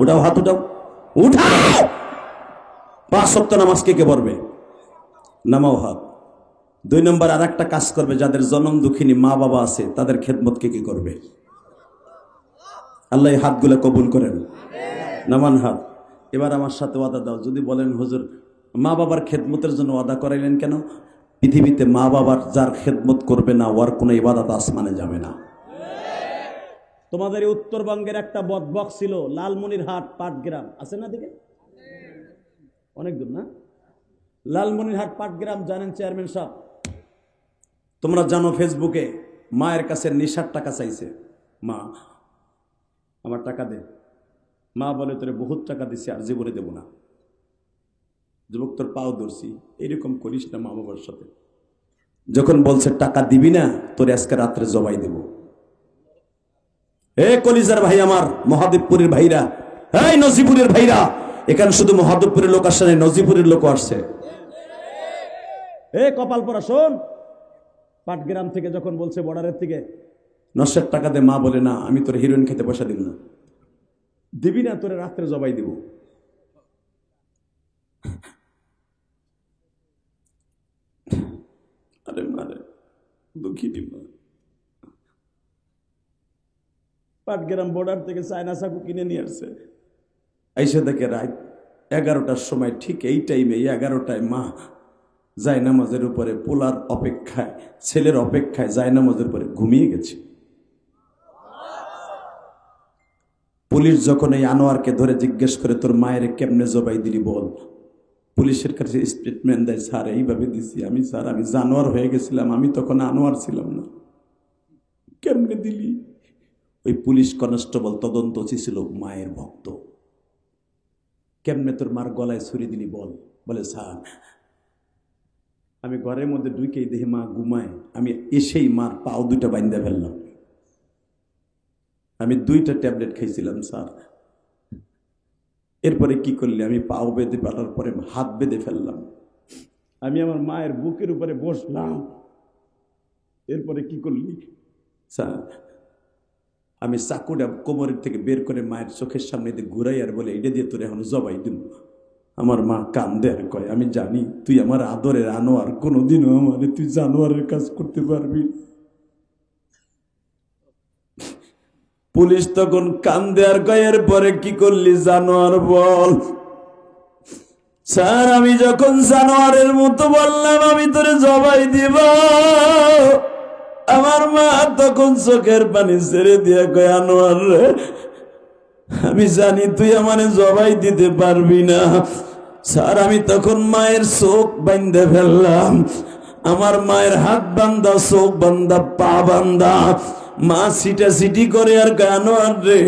উঠাও হাত, উঠাও, উঠাও। 5 ওয়াক্ত নামাজ কে কে পড়বে? নামাও হাত। 2 নম্বর আর একটা কাজ করবে, যাদের জনম দুঃখিনী মা বাবা আছে তাদের খেদমত কে কে করবে? আল্লাহ হাতগুলো কবুল করেন। নামান হাত। এবার আমার সাথে ওয়াদা দাও। যদি বলেন হুজুর মা বাবার খেদমতের জন্য ওয়াদা করাইলেন কেন? পৃথিবীতে মা বাবার যার খেদমত করবে না ওর কোনো ইবাদত আসমানে যাবে না। তোমাদের এই উত্তরবঙ্গের একটা বদবক ছিল লালমনিরহাট পাটগ্রাম, আছে না দিকে? অনেক দূর না? লালমনিরহাট পাটগ্রাম জানেন চেয়ারম্যান সাহেব? তোমরা জানো ফেসবুকে মায়ের কাছে নেশার টাকা চাইছে। মা আমার টাকা দে। মা বলে তোরে বহুত টাকা দিছি, আর জীবনে দেব না। যুবক তোর পাও ধরছি, এরকম করিস না মা বাবার সাথে। যখন বলছে টাকা দিবি না, তোর আজকে রাত্রে জবাই দেব। এ কলিজার ভাই আমার, মহাদেবপুরের ভাইরা, এই নজিপুরের ভাইরা, এখানে শুধু মহাদেবপুরের লোক আসছে না, নজিপুরের লোক আসছে। এ কপাল পরা শোন, পাটগ্রাম থেকে যখন বলছে বর্ডারের থেকে নশের টাকা দে, মা বলে না আমি তোর হিরোইন খেতে পয়সা দিব না। দিবি না, তোরে রাত্রে জবাই দিব। আরে মারে দুঃখী দিব। পাটগ্রাম বর্ডার থেকে চায়না চাকু কিনে নিয়ে আসছে। আইসে দেখে রাত 11টার সময়, ঠিক এই টাইমে 11টায় মা জায়নামাজের উপরে পোলার অপেক্ষায়, ছেলের অপেক্ষায় জায়নামাজের উপরে ঘুমিয়ে গেছে। পুলিশ যখন এই আনোয়ারকে ধরে জিজ্ঞেস করে তোর মায়ের কেমনে জবাই দিলি বল, পুলিশের কাছে স্টেটমেন্ট দেয়, স্যার এইভাবে দিছি আমি, স্যার আমি জানোয়ার হয়ে গেছিলাম, আমি তখন আনোয়ার ছিলাম না। কেমনে দিলি? ওই পুলিশ কনস্টেবল তদন্তচি ছিল মায়ের ভক্ত। কেমনে তোর মার গলায় ছুরি দিলি বল? বলে স্যার আমি ঘরের মধ্যে ঢুকেই দেখি মা ঘুমায়, আমি এসেই মার পাও 2টা বাইন্দা ফেললাম। আমি 2টা ট্যাবলেট খাইছিলাম স্যার। এরপরে কি করলি? আমি পাও বেঁধে ফেলার পরে হাত বেঁধে ফেললাম। আমি আমার মায়ের বুকের উপরে বসলাম। এরপরে কি করলি? স্যার আমি চাকুটা কোমরের থেকে বের করে মায়ের চোখের সামনে দিয়ে ঘুরাই আর বলে এটা দিয়ে তোর এখন জবাই দিব। আমার মা কান্দে আর কয়, আমি জানি তুই আমার আদরের আনোয়ার, কোনোদিনও আমারে তুই জানোয়ারের কাজ করতে পারবি। পুলিশ তখন কান্দে আর কয়, এর পরে কি করলি জানোয়ার বল। স্যার আমি যখন জানোয়ারের মতো বললাম আমি তোরে জবাই দিব, আমার মা তখন চোখের পানি ছেড়ে দিয়ে কয়, আনোয়ার রে আমি জানি তুই আমারে জবাই দিতে পারবি না। স্যার আমি তখন মায়ের চোখ বান্ধে ফেললাম, আমার মায়ের হাত বান্ধা, চোখ বান্ধা, পা বান্ধা। মা সিটা সিটি করে আর কয়, আনোয়ার রে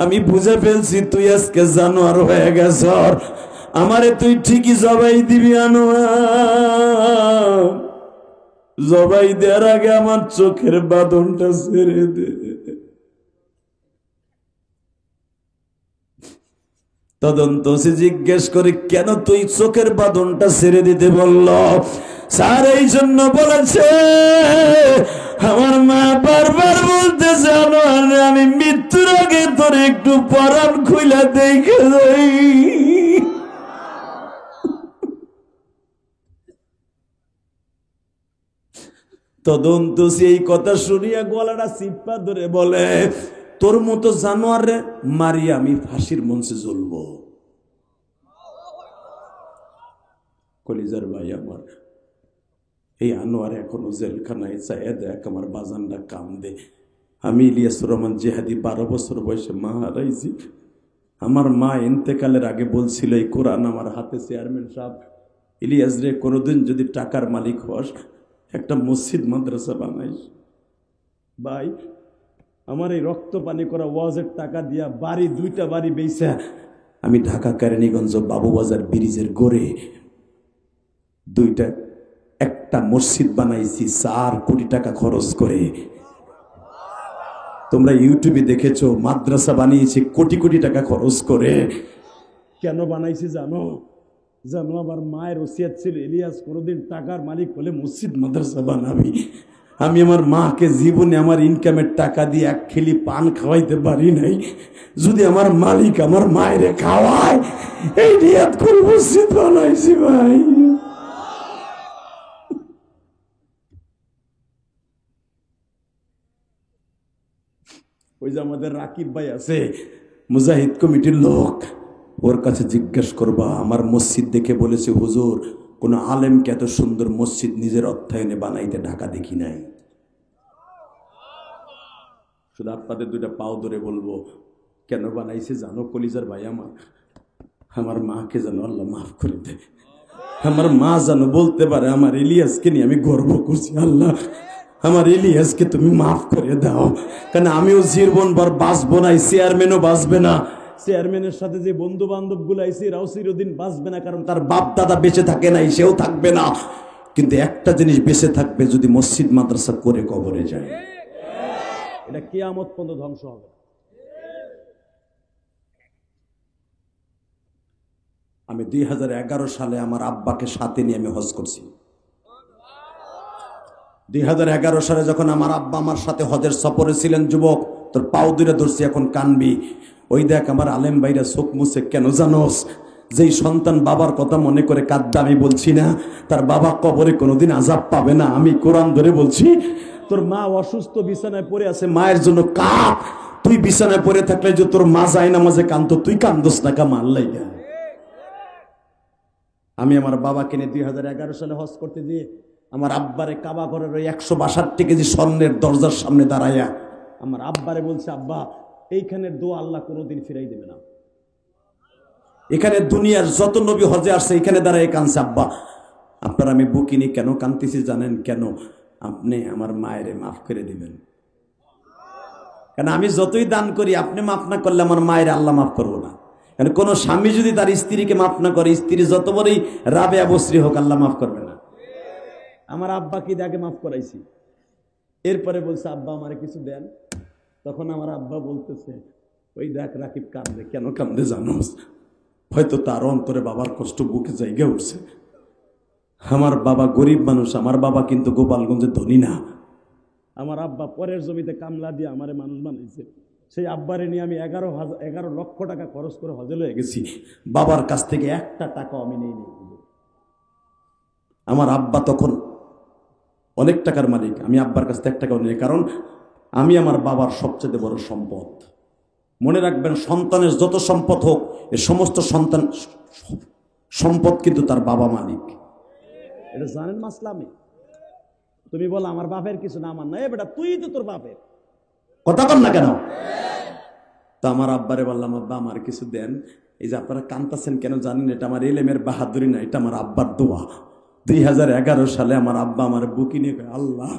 আমি বুঝে ফেলছি তুই আজকে জানোয়ার হয়ে গেছ, আমারে তুই ঠিকই জবাই দিবি আনোয়ার। জবাই দেওয়ার আগে আমার চোখের বাঁধনটা ছেড়ে দে। তদন্ত সে জিজ্ঞেস করে, কেন তুই চোখের বাঁধনটা ছেড়ে দিতে বলল? স্যার এই জন্য বলেছে, আমার মা বারবার বলতে জানো আমি মৃত্যুর আগে তোর একটু পরাণ খুইলা দেখে যাই। তদন্ত সেই কথা শুনিয়া গলাটা চিপ্পা ধরে বলে, তোর মতো জানোয়ারে মারি আমি ফাঁসির মঞ্চে জ্বলব। কলিজার ভাই আমার, এই আনোয়ার এখনো জেলখানায় চাইয়া দেখ, আমার বাজানটা কান্দে। আমি ইলিয়াসুর রহমান জিহাদি 12 বছর বয়সে মা হারাইছি। আমার মা ইন্তেকালের আগে বলছিল, এই কোরআন আমার হাতে, চেয়ারম্যান সাহেব ইলিয়াস রে কোনোদিন যদি টাকার মালিক হস একটা মসজিদ মাদ্রাসা বানাইস। ভাই আমার এই রক্ত পানি করা ওয়াজের টাকা দিয়া বাড়ি 2টা বাড়ি বেচা আমি ঢাকা কেরানীগঞ্জ বাবুবাজার ব্রিজের গোড়ে একটা মসজিদ বানাইছি 4 কোটি টাকা খরচ করে। তোমরা ইউটিউবে দেখেছো, মাদ্রাসা বানিয়েছি কোটি কোটি টাকা খরচ করে। কেন বানাইছি জানো? জানো আমার মায়ের ওসিয়ত ছিল, ইলিয়াস কোনোদিন টাকার মালিক হলে মসজিদ মাদ্রাসা বানাবি। আমি আমার মাকে জীবনে আমার ইনকামের টাকা দিয়ে 1 খিলি পান খাওয়াইতে পারি নাই, যদি আমার মালিক আমার মায়ের খাওয়ায় এই নিয়ত করে মসজিদ বানাইছি। ভাই ওই যে আমাদের রাকিব ভাই আছে, মুজাহিদ কমিটির লোক, ওর কাছে জিজ্ঞেস করবা, আমার মসজিদ দেখে বলেছে হুজুর কোন আলেমকে এত সুন্দর মসজিদ নিজের অর্থায়নে বানাইতে ঢাকা দেখি নাই। শুধু আপনাদের 2টা পাও ধরে বলবো, কেন বানাইছে জানো কলিজার ভাই আমার? আমার মাকে যেন আল্লাহ মাফ করে দে, আমার মা যেন বলতে পারে আমার ইলিয়াসকে নিয়ে আমি গর্ব করছি, আল্লাহ আমার ইলিয়াসকে তুমি মাফ করে দাও। কারণ আমিও জীবনভর বাঁচবো না, চেয়ারম্যানও বাঁচবে না, চেয়ারম্যানের সাথে যে বন্ধু বান্ধব গুলো আইছে এরাও চিরদিন বাঁচবে না, কারণ তার বাপ দাদা বেঁচে থাকে নাই, সেও থাকবে না। কিন্তু একটা জিনিস বেঁচে থাকবে, যদি মসজিদ মাদ্রাসা করে কবরে যায়, এটা কিয়ামত পর্যন্ত ধ্বংস হবে। আমি 2011 সালে আমার আব্বাকে সাথে নিয়ে আমি হজ করছি। 2011 সালে যখন আমার আব্বা আমার সাথে হজের সফরে ছিলেন, যুবক তোর পাও দুইটা ধরছি এখন কানবি, ওই দেখ আমার আলেম ভাইরা চোখ মুছে, কেন জানোস? যেই সন্তান বাবার কথা মনে করে কাঁদবে, আমি বলছি না তার বাবা কবরে কোনোদিন আযাব পাবে না, আমি কোরআন ধরে বলছি। তোর মা অসুস্থ বিছানায় পড়ে আছে, মায়ের জন্য কাঁদ। তুই বিছানায় পড়ে থাকলে যে তোর মা যায় নামাজে কাঁদতো, তুই কান্দোস না কা মারলাই না? আমি আমার বাবাকে নিয়ে 2011 সালে হজ করতে দিয়ে আমার আব্বারে কাবা ঘরের ওই 162 কেজি স্বর্ণের দরজার সামনে দাঁড়াইয়া আমার আব্বারে বলছে, আব্বা এইখানের দোয়া আল্লাহ কোনোদিন ফিরাই দেবে না। এখানে দুনিয়ার যত নবী হজে আসছে এখানে দাঁড়ায় কাঁদছে। আব্বা আপনার আমি বকিনি, কেন কাঁদতেছি জানেন? কেন? আপনি আমার মায়েরে মাফ করে দিবেন। কেন আমি যতই দান করি আপনি মাফ না করলে আমার মায়ের আল্লাহ মাফ করবো না। কারণ কোন স্বামী যদি তার স্ত্রীকে মাফ না করে, স্ত্রী যত বড়ই রাবেয়া বস্রী হোক, আল্লাহ মাফ করবে না। আমার আব্বাকে আগে মাফ করাইছি, এরপরে বলছে আব্বা আমারে কিছু দেন। তখন আমার আব্বা বলতেছে, ওই দেখ রাকিব কান্দে, কেন কান্দে জানোস? হয়তো তার অন্তরে বাবার কষ্ট বুকে জায়গা উঠছে। আমার বাবা গরিব মানুষ, আমার বাবা কিন্তু গোপালগঞ্জের ধনী না। আমার আব্বা পরের জমিতে কামলা দিয়ে আমারে মানুষ বানাইছে। সেই আব্বারে নিয়ে আমি 11 লক্ষ টাকা খরচ করে হজে লয়ে গেছি, বাবার কাছ থেকে একটা টাকাও আমি নেই। আমার আব্বা তখন অনেক টাকার মালিক, আমি আব্বার কাছ থেকে 1 টাকাও নেই, কারণ আমি আমার বাবার সবচেয়ে বড় সম্পদ। মনে রাখবেন, সন্তানের যত সম্পদ হোক, এই সমস্ত সন্তান সম্পদ কিন্তু তার বাবা মালিক। এটা জানেন মাসলামে? তুমি বলো আমার বাপের কিছু না, আমার না, এ বেটা তুই তো তোর বাপের কথা কন না কেন? তো আমার আব্বারে বললাম, আব্বা আমার কিছু দেন। এই যে আপনারা কান্তাছেন কেন জানেন? এটা আমার এলেমের বাহাদুরি না, এটা আমার আব্বার দোয়া। 2011 সালে আমার আব্বা আমার বুকি নিয়ে কয়, আল্লাহ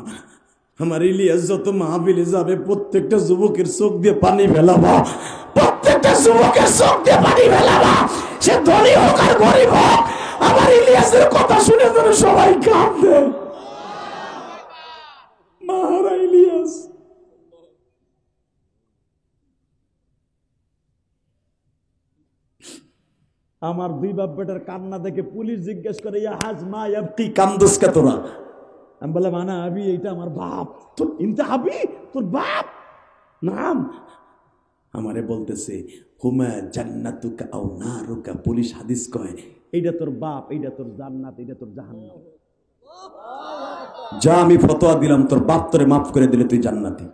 আমার ইলিয়াস যত মাহফিলে যাবে প্রত্যেকটা যুবকের চোখ দিয়ে পানি ফেলাবা, প্রত্যেকটা যুবকের চোখ দিয়ে পানি ফেলাবা, সে ধনী হোক আর গরিব হোক। আমার ইলিয়াসের কথা শুনে যেন সবাই কাঁদে। মারা ইলিয়াস। আমার 2 বাপ বেটার কান্না দেখে পুলিশ জিজ্ঞেস করে, ইয়া হাজমা ইয়াবকি কান্দুস কে তোরা? আমি বললাম, আনা আবি, এইটা আমার বাপ। তোর ইনতা আবি, তোর বাপ? নাম আমারে বলতেছে, হুমা জান্নাতুকা আও নারুকা। পুলিশ হাদিস কয়, এইটা তোর বাপ, এইটা তোর জান্নাত, এইটা তোর জাহান্নাম। যা আমি ফতোয়া দিলাম, তোর বাপ তোরে মাফ করে দিলে তুই জান্নাতি।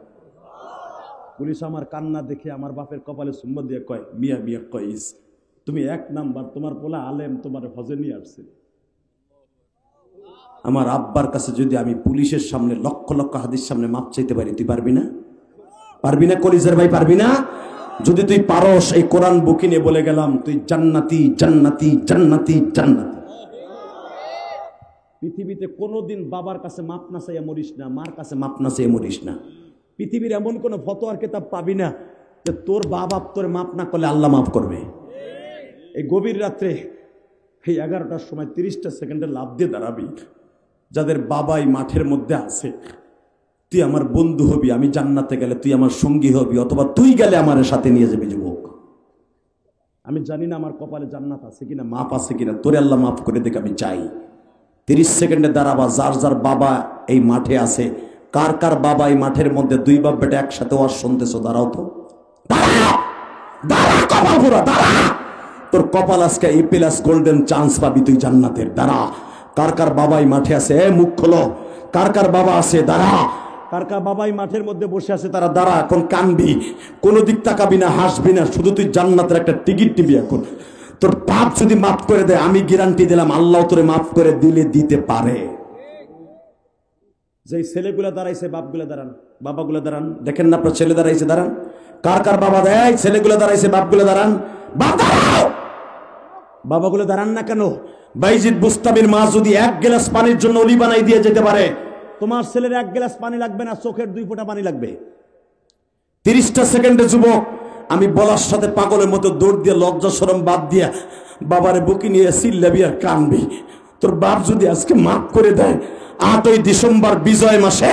পুলিশ আমার কান্না দেখে আমার বাপের কপালে চুম্বন দিয়ে কয়, মিয়া মিয়া কইস, তুমি 1 নাম্বার, তোমার পোলা আলেম তোমার হজে নিয়ে আসছে। আমার আব্বার কাছে যদি আমি পুলিশের সামনে লক্ষ লক্ষ হাদিস সামনে মাপ চাইতে পারি, তুই পারবি না? পারবি না কলিজার ভাই, পারবি না? যদি তুই পারস, এই কোরআন বুকি নিয়ে বলে গেলাম, তুই জান্নাতি জান্নাতি জান্নাতি জান্নাতি। পৃথিবীতে কোনোদিন বাবার কাছে মাপ না চাইয়া মরিস না, মার কাছে মাপ না চাইয়া মরিস না। পৃথিবীর এমন কোনো ফতোয়ার কিতাব পাবি না যে তোর বাপ তোর মাপ না করলে আল্লাহ মাফ করবে। এই গভীর রাত্রে এই 11টার সময় 30টা সেকেন্ডে লাফ দিয়ে দাঁড়াবি, যাদের বাবাই মাঠের মধ্যে আছে, তুই আমার বন্ধু হবি, আমি জান্নাতে গেলে তুই আমার সঙ্গী হবি, অথবা তুই গেলে আমার সাথে নিয়ে যাবি। যুবক, আমি জানি না আমার কপালে জান্নাত আছে কিনা, মাপ আছে কিনা, তোরে আল্লাহ মাফ করে দেখ, আমি চাই। 30 সেকেন্ডে দাঁড়াবা, যার যার বাবা এই মাঠে আছে, কার কার বাবা এই মাঠের মধ্যে 2 বাপ বেটা একসাথে ওয়াজ শুনতেছো, দাঁড়াও তো, দাঁড়া দাঁড়া, কপাল পুরো দাঁড়া। তোর কপাল আজকে A+ গোল্ডেন চান্স পাবি তুই জান্নাতের। দাঁড়া, কার কার বাবাই মাঠে আছে, মুখ খোলো, কার কার বাবা আছে দাঁড়া, কার কার বাবাই মাঠের মধ্যে বসে আছে তারা দাঁড়া। এখন কানবি, কোনো দিক তাকাবি না, হাসবি না, শুধু তুই জান্নাতের একটা টিকিট নিবি। এখন তোর পাপ যদি মাফ করে দেয়, আমি গ্যারান্টি দিলাম আল্লাহ তোরে মাফ করে দিলে দিতে পারে। যে ছেলেগুলা দাঁড়াইছে, বাপগুলা দাঁড়ান, বাবাগুলা দাঁড়ান, দেখেন না আপনার ছেলে দাঁড়াইছে, দাঁড়ান। কার কার বাবা দেয়, ছেলেগুলা দাঁড়াইছে, বাপগুলা দাঁড়ান, বাপ দাঁড়াও, বাবাগুলো দাঁড়ান না কেন? বাইজিদ বুস্তামির মা যদি 1 গ্লাস পানির জন্য অলি বানাই দিয়ে যেতে পারে, তোমার ছেলের 1 গ্লাস পানি লাগবে না, চোখের 2 ফোঁটা পানি লাগবে। 30টা সেকেন্ডে যুবক, আমি বলার সাথে পাগলের মতো দৌড় দিয়ে লজ্জা শরম বাদ দিয়া বাবারে বুকি নিয়ে চিল্লাবি আর কানবি। তোর বাপ যদি আজকে মাফ করে দেয়, 8ই ডিসেম্বর বিজয় মাসে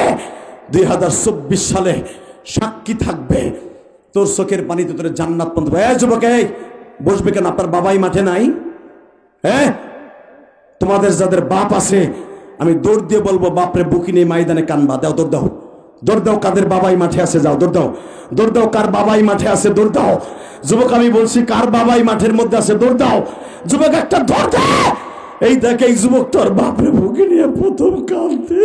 2024 সালে সাক্ষী থাকবে, তোর চোখের পানিতে তোর জান্নাত পৌঁছে দেবে। এই যুবক, এই বসবে কেন? আপনার বাবাই মাঠে নাই? হ্যাঁ, তোমাদের যাদের বাপ আছে, আমি দৌড় দিয়ে বলবো, বাপরে বুকি নিয়ে ময়দানে কানবা। দাও, দৌড় দাও, দৌড় দাও, কাদের বাবাই মাঠে আছে, যাও দৌড় দাও, দৌড় দাও, কার বাবাই মাঠে আছে দৌড় দাও। যুবক, আমি বলছি, কার বাবাই মাঠের মধ্যে আছে দৌড় দাও। যুবক, একটা দৌড় দে। এই দেখ, এই যুবক তোর বাপরে বুকি নিয়ে প্রথম কাঁদতে।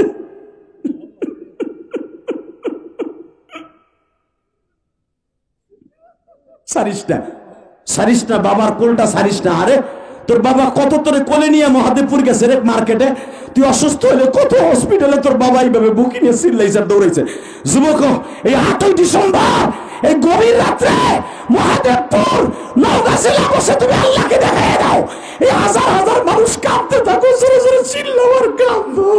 সারিস না, বাবার কোলটা সারিস না। আরে তোর বাবা কত তোরে কোলে নিয়ে মহাদেবপুর গেছে রে মার্কেটে, তুই অসুস্থ হলে কত হসপিটালে তোর বাবা এইভাবে বুকি নিয়ে চিল্লাইছে, দৌড়াইছে। যুবক, এই 8ই ডিসেম্বর এই গভীর রাত্রে মহাদেবপুর নওগাঁছিলা বসে তুমি আল্লাহকে দেখাই দাও। এই হাজার হাজার মানুষ কাঁদতে থাকো, জোরে জোরে চিল্লাও আর কাঁদো।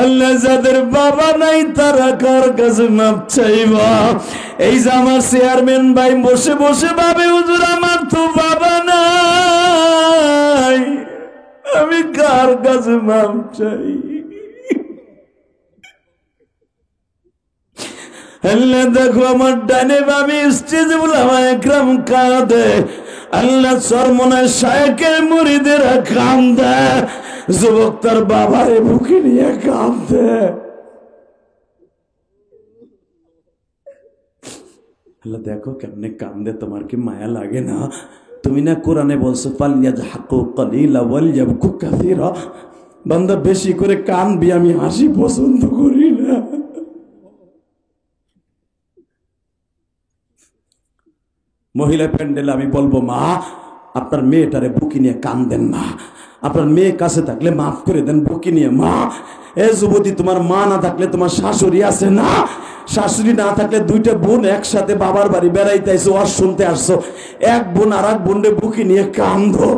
আল্লাহ যাদের বাবা নাই তারা কার কাছে মাপ চাইবা? এই যে আমার চেয়ারম্যান ভাই বসে বসে ভাবে, হুজুর আমার তো বাবা নাই, আমি কার কাছে মাপ চাই? আল্লাহ দেখো, আমার ডানে বামে স্টেজে উলামা একরাম কাঁদে, আল্লাহ চরমনায় শায়েখের মুরিদেরা কান্দে। যুবক তার বাবারে বুকে নিয়ে কাঁদে। আল্লাহ দেখো কেমনে কান্দে, তোমার কি মায়া লাগে না? তুমি না কোরআনে বলছো ফালইয়াজহাকু কালিলা ওয়ালইয়াবকু কাসীরা, বান্দা বেশি করে কানবি, আমি হাসি পছন্দ করি না। মহিলা প্যান্ডেলে আমি বলবো, মা আপনার মেয়েটারে বুকি নিয়ে কান্দেন না, আপনার মেয়ে কাছে থাকলে মাফ করে দেন বুকি নিয়ে। মা এ যুবতী, তোমার মা না থাকলে তোমার শাশুড়ি আছে না, শাশুড়ি না থাকলে দুইটা বোন একসাথে বাবার বাড়ি বেড়াইতে আইসো, আর শুনতে আসছো, এক বোন আর এক বোনরে বুকি নিয়ে কান্দো,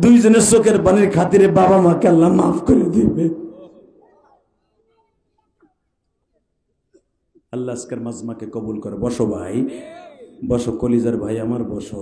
দুইজনের চোখের পানির খাতিরে বাবা মাকে আল্লাহ মাফ করে দিবে। আল্লাহ আজকের মাজমাকে কবুল করে। বসো ভাই, বসো কলিজার ভাই আমার, বসো।